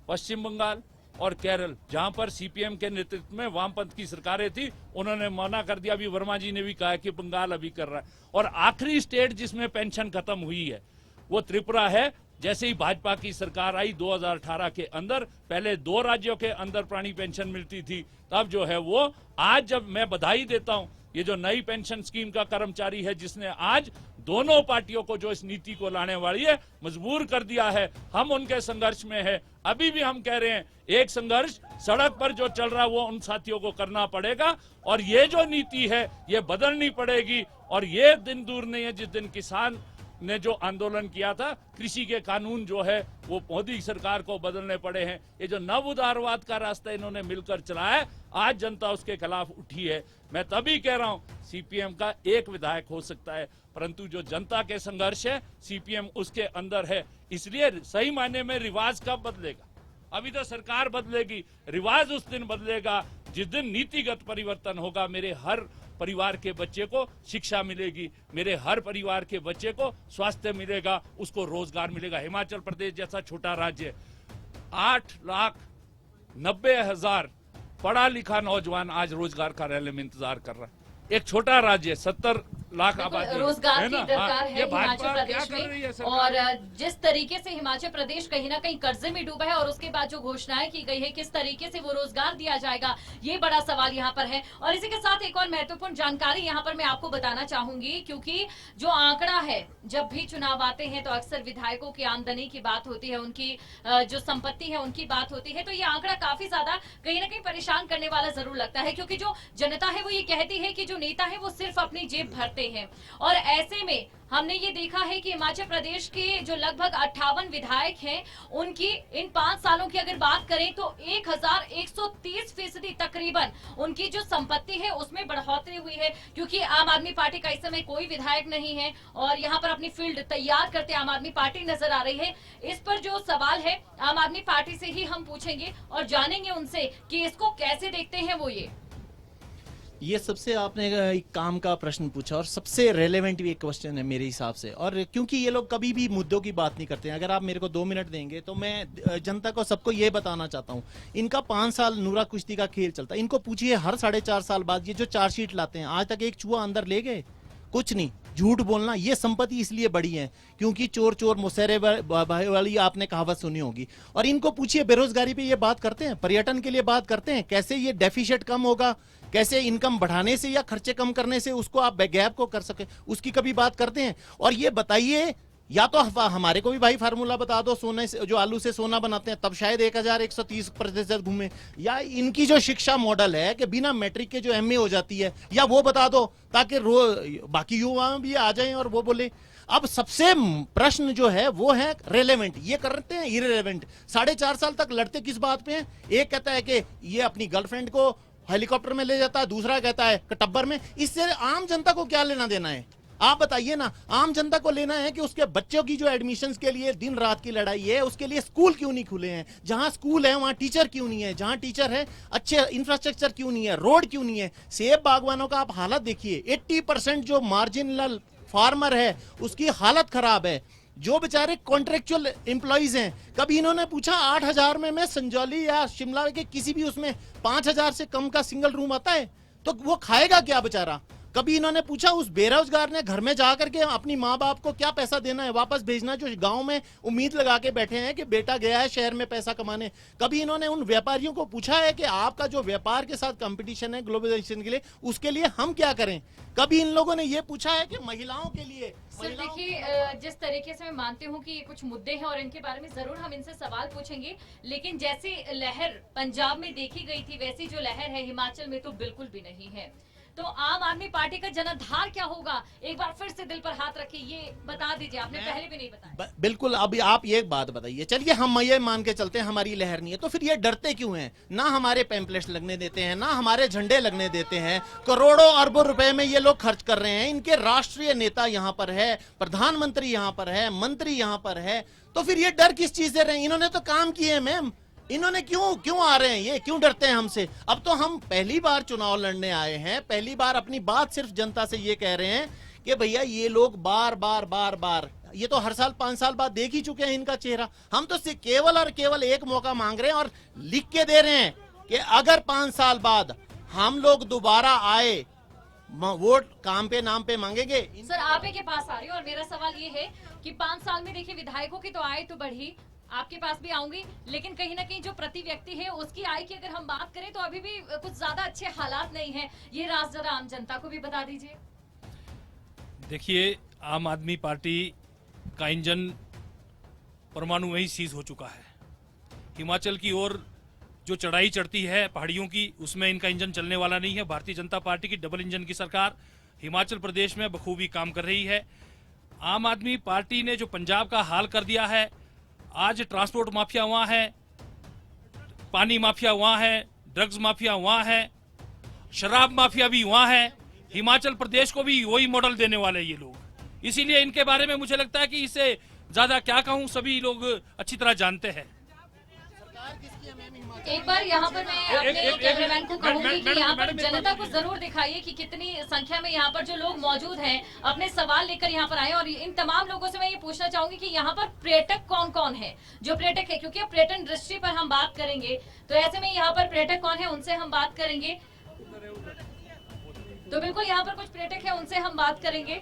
पश्चिम बंगाल और केरल, जहां पर सीपीएम के नेतृत्व में वामपंथ की सरकारें थी। उन्होंने मना कर दिया। अभी वर्मा जी ने भी कहा कि बंगाल अभी कर रहा है। और आखिरी स्टेट जिसमें पेंशन खत्म हुई है वो त्रिपुरा है। जैसे ही भाजपा की सरकार आई 2018 के अंदर, पहले 2 राज्यों के अंदर पुरानी पेंशन मिलती थी, तब जो है वो आज, जब मैं बधाई देता हूं ये जो नई पेंशन स्कीम का कर्मचारी है जिसने आज दोनों पार्टियों को जो इस नीति को लाने वाली है मजबूर कर दिया है। हम उनके संघर्ष में है। अभी भी हम कह रहे हैं एक संघर्ष सड़क पर जो चल रहा है वो उन साथियों को करना पड़ेगा, और ये जो नीति है ये बदलनी पड़ेगी। और ये दिन दूर नहीं है जिस दिन किसान ने जो आंदोलन किया था, कृषि के कानून जो है वो मोदी सरकार को बदलने पड़े हैं। ये जो नव उदारवाद का रास्ता इन्होंने मिलकर चलाया है, आज जनता उसके खिलाफ उठी है। मैं तभी कह रहा हूं सीपीएम का एक विधायक हो सकता है, परंतु जो जनता के संघर्ष है सीपीएम उसके अंदर है। इसलिए सही मायने में रिवाज कब बदलेगा? अभी तो सरकार बदलेगी, रिवाज उस दिन बदलेगा जिस दिन नीतिगत परिवर्तन होगा। मेरे हर परिवार के बच्चे को शिक्षा मिलेगी, मेरे हर परिवार के बच्चे को स्वास्थ्य मिलेगा, उसको रोजगार मिलेगा। हिमाचल प्रदेश जैसा छोटा राज्य, 8,90,000 पढ़ा लिखा नौजवान आज रोजगार कार्यालय में इंतजार कर रहा है। एक छोटा राज्य, 70 लाख आबादी, रोजगार है की ना? दरकार है ये हिमाचल भाजपा क्या प्रदेश कर रही है में। सरकार? और जिस तरीके से हिमाचल प्रदेश कहीं ना कहीं कर्जे में डूबा है और उसके बाद जो घोषणाएं की गई है, किस तरीके से वो रोजगार दिया जाएगा, ये बड़ा सवाल यहाँ पर है। और इसी के साथ एक और महत्वपूर्ण जानकारी यहाँ पर मैं आपको बताना चाहूंगी, क्योंकि जो आंकड़ा है, जब भी चुनाव आते हैं तो अक्सर विधायकों की आमदनी की बात होती है, उनकी जो संपत्ति है उनकी बात होती है, तो ये आंकड़ा काफी ज्यादा कहीं ना कहीं परेशान करने वाला जरूर लगता है, क्योंकि जो जनता है वो ये कहती है कि जो नेता है वो सिर्फ अपनी जेब भरते हैं। और ऐसे में हमने ये देखा है कि हिमाचल प्रदेश के जो लगभग 58 विधायक हैं, उनकी इन 5 सालों की अगर बात करें तो 1130% तकरीबन उनकी जो संपत्ति है उसमें बढ़ोतरी हुई है, क्योंकि आम आदमी पार्टी का इस समय कोई विधायक नहीं है और यहाँ पर अपनी फील्ड तैयार करते आम आदमी पार्टी नजर आ रही है। इस पर जो सवाल है आम आदमी पार्टी से ही हम पूछेंगे और जानेंगे उनसे कि इसको कैसे देखते हैं वो। ये सबसे आपने एक काम का प्रश्न पूछा और सबसे रेलेवेंट भी एक क्वेश्चन है मेरे हिसाब से, और क्योंकि ये लोग कभी भी मुद्दों की बात नहीं करते हैं। अगर आप मेरे को 2 मिनट देंगे तो मैं जनता को, सबको ये बताना चाहता हूँ, इनका 5 साल नूरा कुश्ती का खेल चलता है। इनको पूछिए हर 4.5 साल बाद ये जो चार्जशीट लाते हैं, आज तक एक चूहा अंदर ले गए? कुछ नहीं। झूठ बोलना, ये संपत्ति इसलिए बढ़ी है क्योंकि चोर चोर मुसहरे वाली आपने कहावत सुनी होगी। और इनको पूछिए बेरोजगारी पे ये बात करते हैं, पर्यटन के लिए बात करते हैं, कैसे ये डेफिसिट कम होगा, कैसे इनकम बढ़ाने से या खर्चे कम करने से उसको आप गैप को कर सके, उसकी कभी बात करते हैं? और ये बताइए, या तो हमारे को भी भाई फार्मूला बता दो, सोने से, जो आलू से सोना बनाते हैं, तब शायद 1130% घूमे, या इनकी जो शिक्षा मॉडल है कि बिना मैट्रिक के जो एमए हो जाती है, या वो बता दो ताकि बाकी युवा भी आ जाएं और वो बोले। अब सबसे प्रश्न जो है वो है रेलेवेंट, ये करते हैं इरेलेवेंट। 4.5 साल तक लड़ते किस बात पे हैं? एक कहता है कि ये अपनी गर्लफ्रेंड को हेलीकॉप्टर में ले जाता है, दूसरा कहता है टब्बर में। इससे आम जनता को क्या लेना देना है? आप बताइए ना। आम जनता को लेना है कि उसके बच्चों की जो एडमिशन्स के लिए दिन रात की लड़ाई है, उसके लिए स्कूल क्यों नहीं खुले हैं? जहां स्कूल है वहां टीचर क्यों नहीं है? जहां टीचर है अच्छे इंफ्रास्ट्रक्चर क्यों नहीं है? रोड क्यों नहीं है? सेब बागवानों का आप हालत देखिए, 80% जो मार्जिनल फार्मर है उसकी हालत खराब है। जो बेचारे कॉन्ट्रेक्चुअल एम्प्लॉइज हैं, कभी इन्होंने पूछा 8,000 में मैं संजौली या शिमला के किसी भी उसमें 5,000 से कम का सिंगल रूम आता है तो वो खाएगा क्या बेचारा? कभी इन्होंने पूछा उस बेरोजगार ने घर में जाकर के अपनी माँ बाप को क्या पैसा देना है, वापस भेजना, जो गांव में उम्मीद लगा के बैठे हैं कि बेटा गया है शहर में पैसा कमाने? कभी इन्होंने उन व्यापारियों को पूछा है कि आपका जो व्यापार के साथ कंपटीशन है ग्लोबलाइजेशन के लिए, उसके लिए हम क्या करें? कभी इन लोगों ने ये पूछा है कि महिलाओं के लिए? सर देखिए, जिस तरीके से मैं मानती हूँ कि ये कुछ मुद्दे हैं और इनके बारे में जरूर हम इनसे सवाल पूछेंगे, लेकिन जैसी लहर पंजाब में देखी गई थी वैसी जो लहर है हिमाचल में तो बिल्कुल भी नहीं है। तो आम आदमी पार्टी का जनाधार क्या होगा? एक बार फिर से दिल पर हाथ रखिए, ये बता दीजिए, आपने पहले भी नहीं बताया। बिल्कुल। अभी आप ये बात बताइए, चलिए हम ये मान के चलते हैं हमारी लहर नहीं है, तो फिर ये डरते क्यों हैं? ना हमारे पैम्पलेट्स लगने देते हैं, ना हमारे झंडे लगने देते हैं। करोड़ों अरबों रुपए में ये लोग खर्च कर रहे हैं। इनके राष्ट्रीय नेता यहाँ पर है, प्रधानमंत्री यहाँ पर है, मंत्री यहाँ पर है, तो फिर ये डर किस चीज से रहे हैं? इन्होंने तो काम किए हैं मैम, इन्होंने क्यों आ रहे हैं? ये क्यों डरते हैं हमसे? अब तो हम पहली बार चुनाव लड़ने आए हैं, पहली बार अपनी बात सिर्फ जनता से ये कह रहे हैं कि भैया ये लोग बार बार ये तो हर साल 5 साल बाद देख ही चुके हैं इनका चेहरा। हम तो केवल और केवल एक मौका मांग रहे हैं और लिख के दे रहे हैं कि अगर 5 साल बाद हम लोग दोबारा आए, वोट काम पे नाम पे मांगेंगे। सर आप ही के पास आ रही हूँ और मेरा सवाल ये है कि 5 साल में देखिए विधायकों की तो आय तो बढ़ी, आपके पास भी आऊंगी, लेकिन कहीं ना कहीं जो प्रति व्यक्ति है उसकी आय की अगर हम बात करें तो अभी भी कुछ ज्यादा अच्छे हालात नहीं है। ये राज जरा आम जनता को भी बता दीजिए। देखिए, आम आदमी पार्टी का इंजन परमाणु में ही सीज हो चुका है। हिमाचल की ओर जो चढ़ाई चढ़ती है पहाड़ियों की, उसमें इनका इंजन चलने वाला नहीं है। भारतीय जनता पार्टी की डबल इंजन की सरकार हिमाचल प्रदेश में बखूबी काम कर रही है। आम आदमी पार्टी ने जो पंजाब का हाल कर दिया है, आज ट्रांसपोर्ट माफिया वहां है, पानी माफिया वहां है, ड्रग्स माफिया वहां है, शराब माफिया भी वहां है, हिमाचल प्रदेश को भी वही मॉडल देने वाले ये लोग। इसीलिए इनके बारे में मुझे लगता है कि इससे ज्यादा क्या कहूं, सभी लोग अच्छी तरह जानते हैं। एक बार यहाँ पर मैं अपने कैमरामैन को कहूंगी कि यहाँ पर जनता को जरूर दिखाइए कि कितनी संख्या में यहाँ पर जो लोग मौजूद हैं अपने सवाल लेकर यहाँ पर आए। और इन तमाम लोगों से मैं ये पूछना चाहूंगी कि यहाँ पर पर्यटक कौन कौन है, जो पर्यटक है, क्योंकि अब पर्यटन दृष्टि पर हम बात करेंगे तो ऐसे में यहाँ पर पर्यटक कौन है उनसे हम बात करेंगे। तो बिल्कुल यहाँ पर कुछ पर्यटक है, उनसे हम बात करेंगे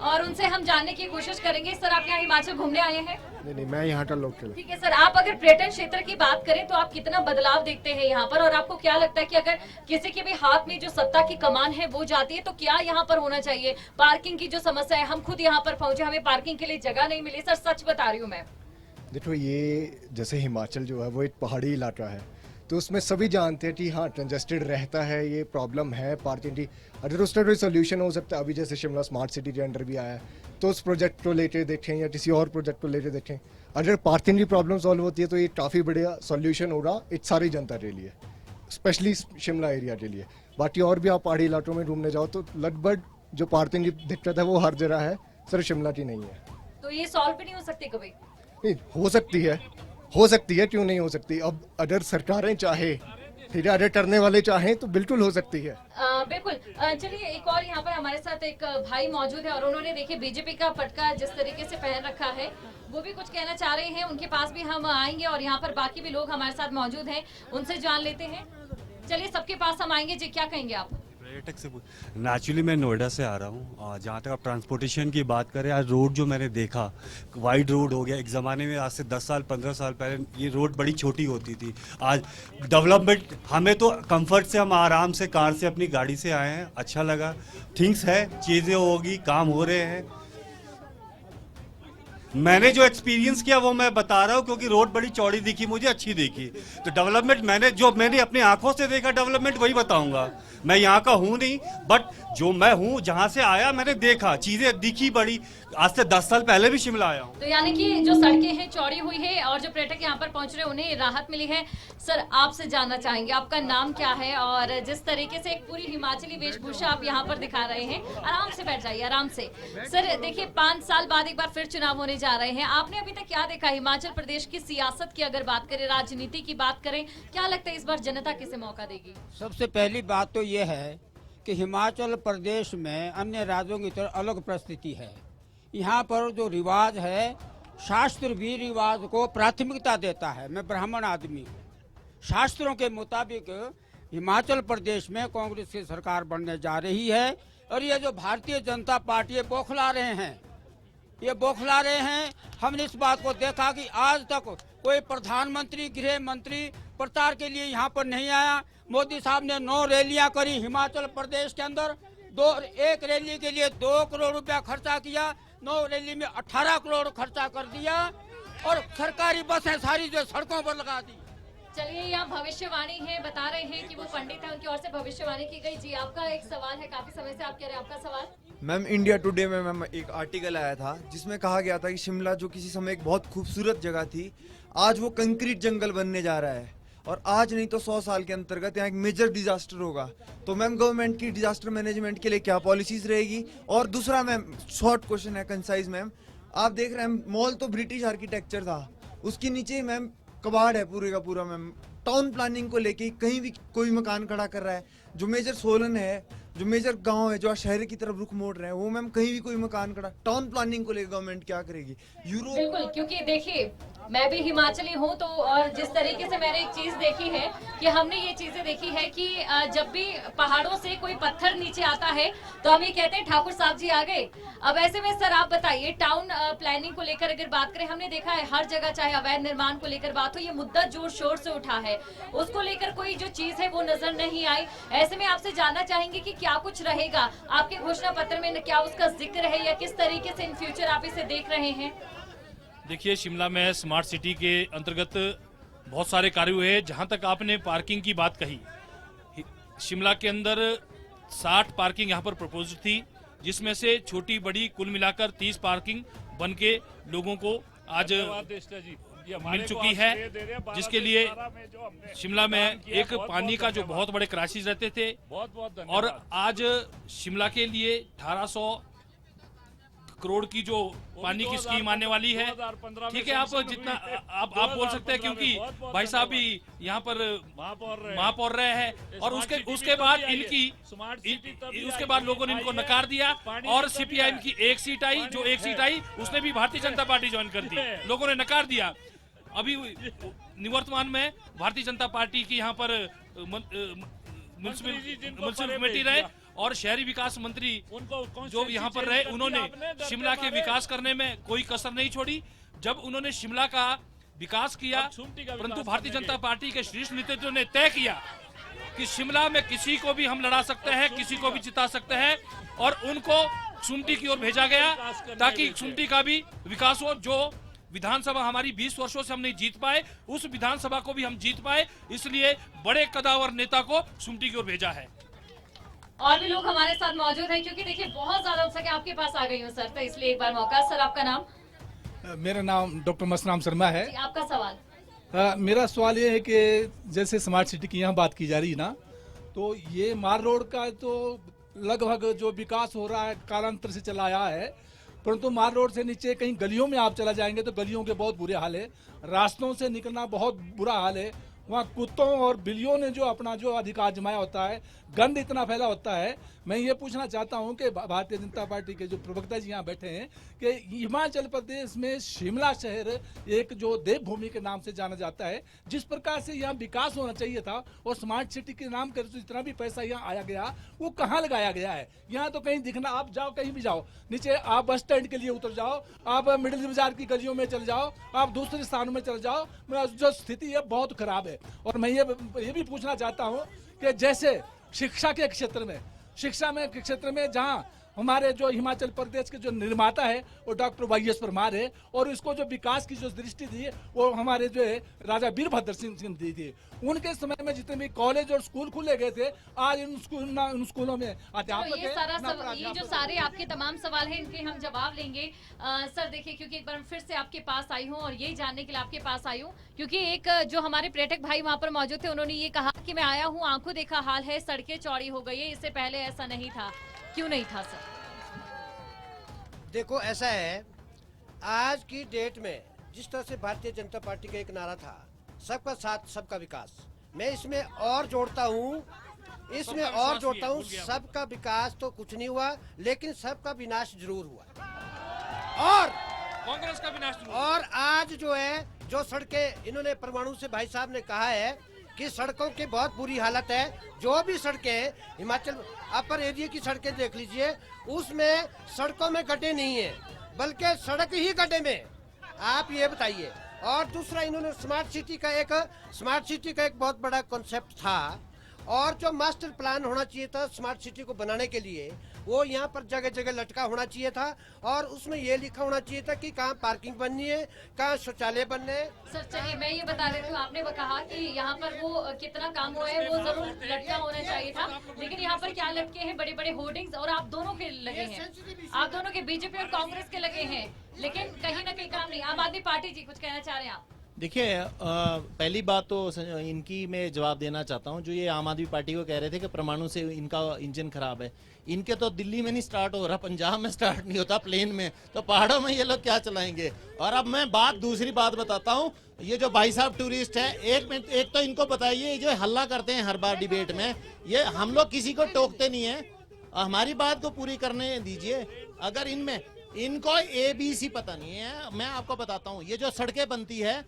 और उनसे हम जानने की कोशिश करेंगे। सर, आप यहाँ हिमाचल घूमने आए हैं? नहीं, मैं यहाँ का लोकल। ठीक है सर, आप अगर पर्यटन क्षेत्र की बात करें तो आप कितना बदलाव देखते हैं यहाँ पर, और आपको क्या लगता है कि अगर किसी के भी हाथ में जो सत्ता की कमान है वो जाती है तो क्या यहाँ पर होना चाहिए? पार्किंग की जो समस्या है, हम खुद यहाँ पर पहुंचे, हमें पार्किंग के लिए जगह नहीं मिली। सर, सच बता रही हूँ मैं। देखो, ये जैसे हिमाचल जो है वो एक पहाड़ी इलाका है, तो उसमें सभी जानते हैं कि हाँ कंजेस्टेड रहता है, ये प्रॉब्लम है पार्किंग की। अगर उसका कोई सोल्यूशन हो सकता है, अभी जैसे शिमला स्मार्ट सिटी के अंडर भी आया है, तो उस प्रोजेक्ट को लेके देखें या किसी और प्रोजेक्ट को लेके देखें। अगर पार्किंग की प्रॉब्लम सॉल्व होती है तो ये काफ़ी बढ़िया सोल्यूशन होगा इस सारी जनता के लिए, स्पेशली शिमला एरिया के लिए। बाकी और भी आप पहाड़ी इलाकों में घूमने जाओ तो लगभग जो पार्किंग की दिक्कत है वो हर जगह है, सिर्फ शिमला की नहीं है। तो ये सॉल्व भी नहीं हो सकती कभी? नहीं, हो सकती है, क्यों नहीं हो सकती। अब अगर सरकारें चाहे, ठीक है, अगर करने वाले चाहें तो बिल्कुल हो सकती है। बिल्कुल। चलिए, एक और यहाँ पर हमारे साथ एक भाई मौजूद है और उन्होंने देखिए बीजेपी का पटका जिस तरीके से पहन रखा है, वो भी कुछ कहना चाह रहे हैं। उनके पास भी हम आएंगे और यहाँ पर बाकी भी लोग हमारे साथ मौजूद हैं, उनसे जान लेते हैं। चलिए, सबके पास हम आएंगे जी। क्या कहेंगे आप? पर्यटक से नेचुरली मैं नोएडा से आ रहा हूँ। जहाँ तक आप ट्रांसपोर्टेशन की बात करें, आज रोड जो मैंने देखा, वाइड रोड हो गया। एक ज़माने में आज से 10 साल 15 साल पहले ये रोड बड़ी छोटी होती थी। आज डेवलपमेंट, हमें तो कंफर्ट से, हम आराम से कार से अपनी गाड़ी से आए हैं, अच्छा लगा। थिंग्स है, चीज़ें होगी, काम हो रहे हैं। मैंने जो एक्सपीरियंस किया वो मैं बता रहा हूँ, क्योंकि रोड बड़ी चौड़ी दिखी मुझे, अच्छी दिखी। तो डेवलपमेंट मैंने अपनी आंखों से देखा, डेवलपमेंट वही बताऊंगा। मैं यहाँ का हूँ नहीं, बट जो मैं हूँ, जहाँ से आया मैंने देखा, चीजें दिखी बड़ी। आज से 10 साल पहले भी शिमला आया हूँ। तो यानी कि जो सड़कें हैं चौड़ी हुई है और जो पर्यटक यहाँ पर पहुंच रहे हैं उन्हें राहत मिली है। सर, आपसे जानना चाहेंगे आपका नाम क्या है, और जिस तरीके से एक पूरी हिमाचली वेशभूषा आप यहाँ पर दिखा रहे हैं, आराम से बैठ जाइए, आराम से। सर देखिए, 5 साल बाद एक बार फिर चुनाव होने जा रहे हैं। आपने अभी तक क्या देखा हिमाचल प्रदेश की सियासत की अगर बात करें, राजनीति की बात करें, क्या लगता है इस बार जनता किसे मौका देगी? सबसे पहली बात तो ये है कि हिमाचल प्रदेश में अन्य राज्यों की तरह अलग परिस्थिति है। यहाँ पर जो रिवाज है, शास्त्र भी रिवाज को प्राथमिकता देता है। मैं ब्राह्मण आदमी हूँ। शास्त्रों के मुताबिक हिमाचल प्रदेश में कांग्रेस की सरकार बनने जा रही है, और ये जो भारतीय जनता पार्टी बौखला रहे हैं, ये बौखला रहे हैं। हमने इस बात को देखा कि आज तक कोई प्रधानमंत्री, गृह मंत्री प्रचार के लिए यहाँ पर नहीं आया। मोदी साहब ने 9 रैलियां करी हिमाचल प्रदेश के अंदर। एक रैली के लिए 2 करोड़ रुपया खर्चा किया, 9 रैली में 18 करोड़ खर्चा कर दिया, और सरकारी बसें सारी जो सड़कों पर लगा दी। चलिए, यहाँ भविष्यवाणी है, बता रहे हैं कि वो पंडित है, उनकी ओर से भविष्यवाणी की गई। जी, आपका एक सवाल है, काफी समय से आप कह रहे हैं, आपका सवाल। मैम, इंडिया टुडे में मैम एक आर्टिकल आया था जिसमें कहा गया था कि शिमला जो किसी समय एक बहुत खूबसूरत जगह थी, आज वो कंक्रीट जंगल बनने जा रहा है, और आज नहीं तो 100 साल के अंतर्गत यहाँ एक मेजर डिजास्टर होगा। तो मैम, गवर्नमेंट की डिजास्टर मैनेजमेंट के लिए क्या पॉलिसीज रहेगी? और दूसरा मैम, शॉर्ट क्वेश्चन है, कंसाइज मैम, आप देख रहे हैं मॉल तो ब्रिटिश आर्किटेक्चर था, उसके नीचे मैम कबाड़ है पूरे का पूरा। मैम, टाउन प्लानिंग को लेके कहीं भी कोई मकान खड़ा कर रहा है, जो मेजर सोलन है, जो मेजर गांव है, जो शहर की तरफ रुख मोड़ रहे हैं, वो मैम कहीं भी कोई मकान खड़ा। टाउन प्लानिंग को लेकर गवर्नमेंट क्या करेगी? यूरोप बिल्कुल, क्योंकि देखिए मैं भी हिमाचली हूँ, तो और जिस तरीके से मैंने एक चीज देखी है कि हमने ये चीजें देखी है कि जब भी पहाड़ों से कोई पत्थर नीचे आता है तो हम ये कहते हैं ठाकुर साहब जी आ गए। अब ऐसे में सर आप बताइए, टाउन प्लानिंग को लेकर अगर बात करें, हमने देखा है हर जगह चाहे अवैध निर्माण को लेकर बात हो, ये मुद्दा जोर शोर से उठा है, उसको लेकर कोई जो चीज है वो नजर नहीं आई। ऐसे में आपसे जानना चाहेंगे कि क्या कुछ रहेगा आपके घोषणा पत्र में, क्या उसका जिक्र है या किस तरीके से इन फ्यूचर आप इसे देख रहे हैं? देखिए, शिमला में स्मार्ट सिटी के अंतर्गत बहुत सारे कार्य हुए हैं। जहां तक आपने पार्किंग की बात कही, शिमला के अंदर 60 पार्किंग यहां पर प्रपोज थी, जिसमें से छोटी बड़ी कुल मिलाकर 30 पार्किंग बन के लोगों को आज मिल चुकी है, जिसके लिए शिमला में एक पानी का जो बहुत बड़े क्राइसिस रहते थे और आज शिमला के लिए 1800 करोड़ की जो पानी की स्कीम आने वाली है। ठीक है, आप जितना आप बोल सकते हैं, क्योंकि भाई साहब भी यहाँ पर महापौर रहे हैं और उसके बाद उसके बाद लोगों ने इनको नकार दिया और सीपीआईएम की एक सीट आई उसने भी भारतीय जनता पार्टी ज्वाइन कर दी, लोगों ने नकार दिया। अभी निवर्तमान में भारतीय जनता पार्टी की यहाँ पर म्युनिसिपल कमेटी रहे और शहरी विकास मंत्री जो यहाँ पर रहे, उन्होंने शिमला के विकास करने में कोई कसर नहीं छोड़ी। जब उन्होंने शिमला का विकास किया, परंतु भारतीय जनता पार्टी के शीर्ष नेतृत्व ने तय किया कि शिमला में किसी को भी हम लड़ा सकते हैं, किसी को भी जिता सकते हैं और उनको सुमटी की ओर भेजा गया ताकि सुमटी का भी विकास हो। जो विधानसभा हमारी 20 वर्षों से हम नहीं जीत पाए, उस विधानसभा को भी हम जीत पाए, इसलिए बड़े कदावर नेता को सुमटी की ओर भेजा है। और भी लोग हमारे साथ मौजूद हैं, क्योंकि देखिए बहुत ज्यादा उत्सुक है, आपके पास आ गई हूँ सर, तो इसलिए एक बार मौका। सर आपका नाम? मेरा नाम डॉक्टर मसराम शर्मा है। आपका सवाल? मेरा सवाल ये है कि जैसे स्मार्ट सिटी की यहाँ बात की जा रही है ना, तो ये मार रोड का तो लगभग जो विकास हो रहा है कालांतर से चला आया है, परंतु मार रोड से नीचे कहीं गलियों में आप चला जाएंगे तो गलियों के बहुत बुरे हाल है, रास्तों से निकलना बहुत बुरा हाल है। वहाँ कुत्तों और बिल्लियों ने जो अपना जो अधिकार जमाया होता है, गंद इतना फैला होता है। मैं ये पूछना चाहता हूँ कि भारतीय जनता पार्टी के जो प्रवक्ता जी यहाँ बैठे हैं कि हिमाचल प्रदेश में शिमला शहर एक जो देवभूमि के नाम से जाना जाता है, जिस प्रकार से यहाँ विकास होना चाहिए था और स्मार्ट सिटी के नाम कर जितना भी पैसा यहाँ आया गया वो कहाँ लगाया गया है? यहाँ तो कहीं दिखना, आप जाओ कहीं भी जाओ, नीचे आप बस स्टैंड के लिए उतर जाओ, आप मिडिल बाजार की गलियों में चले जाओ, आप दूसरे स्थानों में चले जाओ, जो स्थिति है बहुत खराब है। और मैं ये भी पूछना चाहता हूँ कि जैसे शिक्षा के क्षेत्र में जहाँ हमारे जो हिमाचल प्रदेश के जो निर्माता है वो डॉक्टर वाईएस परमार है और इसको जो विकास की जो दृष्टि दी है वो हमारे जो है राजा वीरभद्र सिंह ने दी थी। उनके समय में जितने भी कॉलेज और स्कूल खुले गए थे, आज उन स्कूलों में अध्यापक ये जो सारे आपके तमाम सवाल हैं इनके हम जवाब लेंगे। सर देखिए, क्योंकि एक बार फिर से आपके पास आई हूँ और यही जानने के लिए आपके पास आई हूँ क्योंकि एक जो हमारे पर्यटक भाई वहाँ पर मौजूद थे, उन्होंने ये कहा कि मैं आया हूँ, आंखों देखा हाल है, सड़कें चौड़ी हो गई है, इससे पहले ऐसा नहीं था। क्यों नहीं था सर? देखो ऐसा है, आज की डेट में जिस तरह से भारतीय जनता पार्टी का एक नारा था, सबका साथ सबका विकास, मैं इसमें और जोड़ता हूँ सबका विकास तो कुछ नहीं हुआ, लेकिन सबका विनाश जरूर हुआ और कांग्रेस का विनाश जरूर। और आज जो है जो सड़कें इन्होंने परमाणु से भाई साहब ने कहा है कि सड़कों की बहुत बुरी हालत है। जो भी सड़कें हिमाचल अपर एरिया की सड़कें देख लीजिए, उसमें सड़कों में गड्ढे नहीं है, बल्कि सड़क ही गड्ढे में। आप ये बताइए। और दूसरा, इन्होंने स्मार्ट सिटी का एक बहुत बड़ा कॉन्सेप्ट था और जो मास्टर प्लान होना चाहिए था स्मार्ट सिटी को बनाने के लिए, वो यहाँ पर जगह जगह लटका होना चाहिए था और उसमें ये लिखा होना चाहिए था कि कहाँ पार्किंग बननी है, कहाँ शौचालय बनने हैं। सर चलिए मैं ये बता देती हूँ, आपने कहा कि यहाँ पर वो कितना काम हुआ है वो जरूर लटका होना चाहिए था, लेकिन यहाँ पर क्या लटके हैं? बड़े बड़े होर्डिंग्स और आप दोनों के लगे हैं, आप दोनों के बीजेपी और कांग्रेस के लगे हैं, लेकिन कहीं ना कहीं काम नहीं। आम आदमी पार्टी जी कुछ कहना चाह रहे हैं आप? देखिए, पहली बात तो इनकी मैं जवाब देना चाहता हूं। जो ये आम आदमी पार्टी को कह रहे थे कि परमाणु से इनका इंजन खराब है, इनके तो दिल्ली में नहीं स्टार्ट हो रहा, पंजाब में स्टार्ट नहीं होता, प्लेन में, तो पहाड़ों में ये लोग क्या चलाएंगे? और अब मैं दूसरी बात बताता हूं। ये जो भाई साहब टूरिस्ट है, एक तो इनको बताइए, जो हल्ला करते हैं हर बार डिबेट में, ये हम लोग किसी को टोकते नहीं है, हमारी बात को पूरी करने दीजिए। अगर इनको ABC पता नहीं है, मैं आपको बताता हूँ, ये जो सड़कें बनती है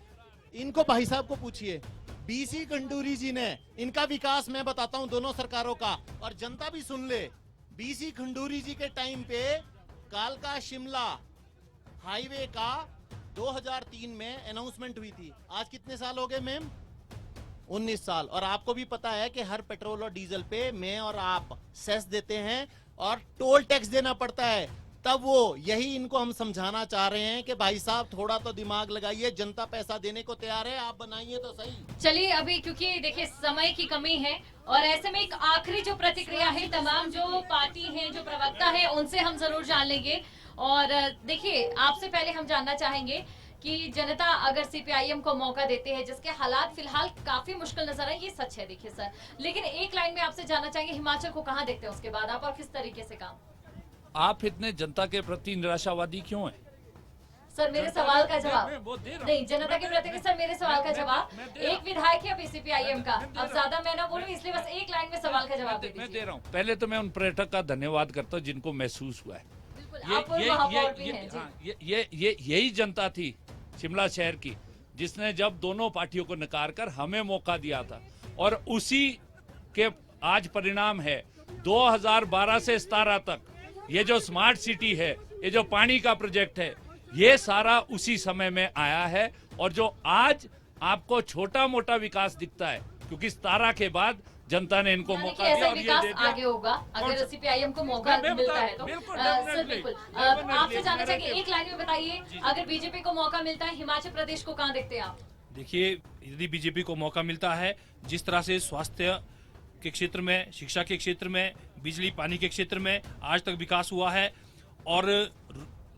इनको भाई साहब को पूछिए, BC खंडूरी जी ने इनका विकास मैं बताता हूं दोनों सरकारों का, और जनता भी सुन ले। BC खंडूरी जी के टाइम पे कालका शिमला हाईवे का 2003 में अनाउंसमेंट हुई थी। आज कितने साल हो गए मैम? 19 साल। और आपको भी पता है कि हर पेट्रोल और डीजल पे मैं और आप सेस देते हैं और टोल टैक्स देना पड़ता है। तब वो यही इनको हम समझाना चाह रहे हैं कि भाई साहब थोड़ा तो दिमाग लगाइए, जनता पैसा देने को तैयार है, आप बनाइए तो सही। चलिए अभी क्योंकि देखिए समय की कमी है और ऐसे में एक आखिरी जो प्रतिक्रिया है तमाम जो पार्टी हैं, जो प्रवक्ता है, उनसे हम जरूर जान लेंगे। और देखिए, आपसे पहले हम जानना चाहेंगे कि जनता अगर सीपीआईएम को मौका देते हैं, जिसके हालात फिलहाल काफी मुश्किल नजर आए, ये सच है देखिए सर, लेकिन एक लाइन में आपसे जानना चाहेंगे हिमाचल को कहाँ देखते हैं उसके बाद आप, और किस तरीके से काम? आप इतने जनता के प्रति निराशावादी क्यों हैं? सर मेरे सवाल का जवाब वो दे रहा हूं। नहीं, जनता के प्रति सर मेरे सवाल का जवाब, मैं दे रहा एक विधायक है अभी सीपीआईएम का, अब ज्यादा मैं ना बोलूं, इसलिए बस एक लाइन में सवाल का जवाब दे मैं दे दीजिए। रहा हूँ। पहले तो मैं उन पर्यटक का धन्यवाद करता हूँ जिनको महसूस हुआ है। बिल्कुल, आप महापौर भी हैं जी। यही जनता थी शिमला शहर की जिसने जब दोनों पार्टियों को नकार कर हमें मौका दिया था, और उसी के आज परिणाम है 2012 से 17 तक ये जो स्मार्ट सिटी है, ये जो पानी का प्रोजेक्ट है, ये सारा उसी समय में आया है। और जो आज आपको छोटा मोटा विकास दिखता है, क्योंकि 17 के बाद जनता ने इनको यानी कि मौका ऐसा दिया और ये विकास दे दिया। आगे होगा अगर सीपीआईएम को मौका मैं मिलता बता- है तो। बिल्कुल, सर definitely, बिल्कुल, definitely, आपसे जानना चाहिए मेरे- एक लाइन में बताइए, अगर बीजेपी को मौका मिलता है हिमाचल प्रदेश को कहाँ देखते हैं आप? देखिए, यदि बीजेपी को मौका मिलता है, जिस तरह से स्वास्थ्य के क्षेत्र में, शिक्षा के क्षेत्र में, बिजली पानी के क्षेत्र में आज तक विकास हुआ है, और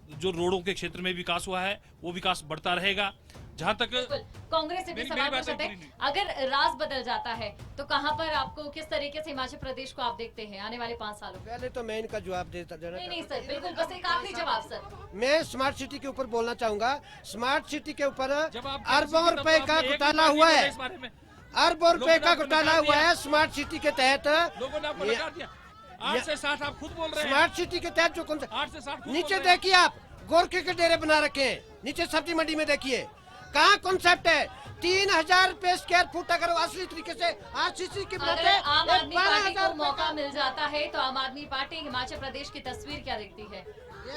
जो रोडों के क्षेत्र में विकास हुआ है, वो विकास बढ़ता रहेगा। जहां तक बिल्कुल, कांग्रेस से भी मेरी- सवाल मेरी पूछ बात सकते पूरी हैं, अगर राज बदल जाता है तो कहाँ पर आपको, किस तरीके से हिमाचल प्रदेश को आप देखते हैं आने वाले 5 सालों में? पहले तो मैं इनका जवाब देना नहीं सर, बिल्कुल, बस एक आखिरी जवाब सर। मैं स्मार्ट सिटी के ऊपर बोलना चाहूंगा। स्मार्ट सिटी के ऊपर जब आप अरबों किसी रुपए तब का आपने एक घोटाला भी हुआ बात है, नहीं इस बारे में। अरबों रुपए का लोगों ने घोटाला आपको हुआ नकार है स्मार्ट सिटी के तहत। लोगों ने आपको नकार दिया। 8 से 60 आप खुद बोल रहे हैं। स्मार्ट सिटी के तहत जो 8 से 60 खुद नीचे बोल रहे हैं। देखिए आप, गोरखे के डेरे बना रखे हैं, नीचे सब्जी मंडी में देखिए कहाँ कॉन्सेप्ट है। 3000 रुपए स्क्वायर फुट अगर असली तरीके से आरसीसी की अगर बनाते आम आदमी पार्टी को 12,000 मौका मिल जाता है तो आम आदमी पार्टी हिमाचल प्रदेश की तस्वीर क्या देखती है?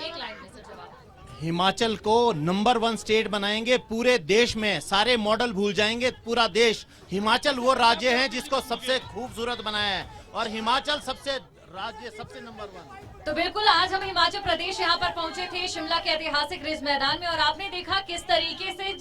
एक लाइन में सर जवाब। हिमाचल को नंबर 1 स्टेट बनाएंगे पूरे देश में, सारे मॉडल भूल जाएंगे पूरा देश। हिमाचल वो राज्य है जिसको सबसे खूबसूरत बनाया है, और हिमाचल सबसे राज्य सबसे नंबर 1। तो बिल्कुल, आज हम हिमाचल प्रदेश यहाँ पर पहुंचे थे, शिमला के ऐतिहासिक रिज मैदान में, और आपने देखा किस तरीके से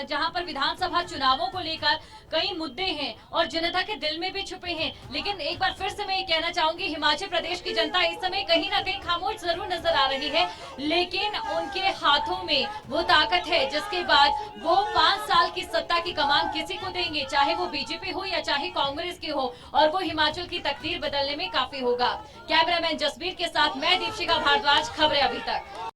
जहाँ पर विधानसभा चुनावों को लेकर कई मुद्दे हैं और जनता के दिल में भी छुपे हैं। लेकिन एक बार फिर से मैं ये कहना चाहूंगी, हिमाचल प्रदेश की जनता इस समय कहीं ना कहीं खामोश जरूर नजर आ रही है, लेकिन उनके हाथों में वो ताकत है जिसके बाद वो 5 साल की सत्ता की कमान किसी को देंगे, चाहे वो बीजेपी हो या चाहे कांग्रेस की हो, और वो हिमाचल की तकदीर बदलने में काफी होगा। कैमरामैन जसबीर के साथ मैं दीपशिखा भारद्वाज, खबरें अभी तक।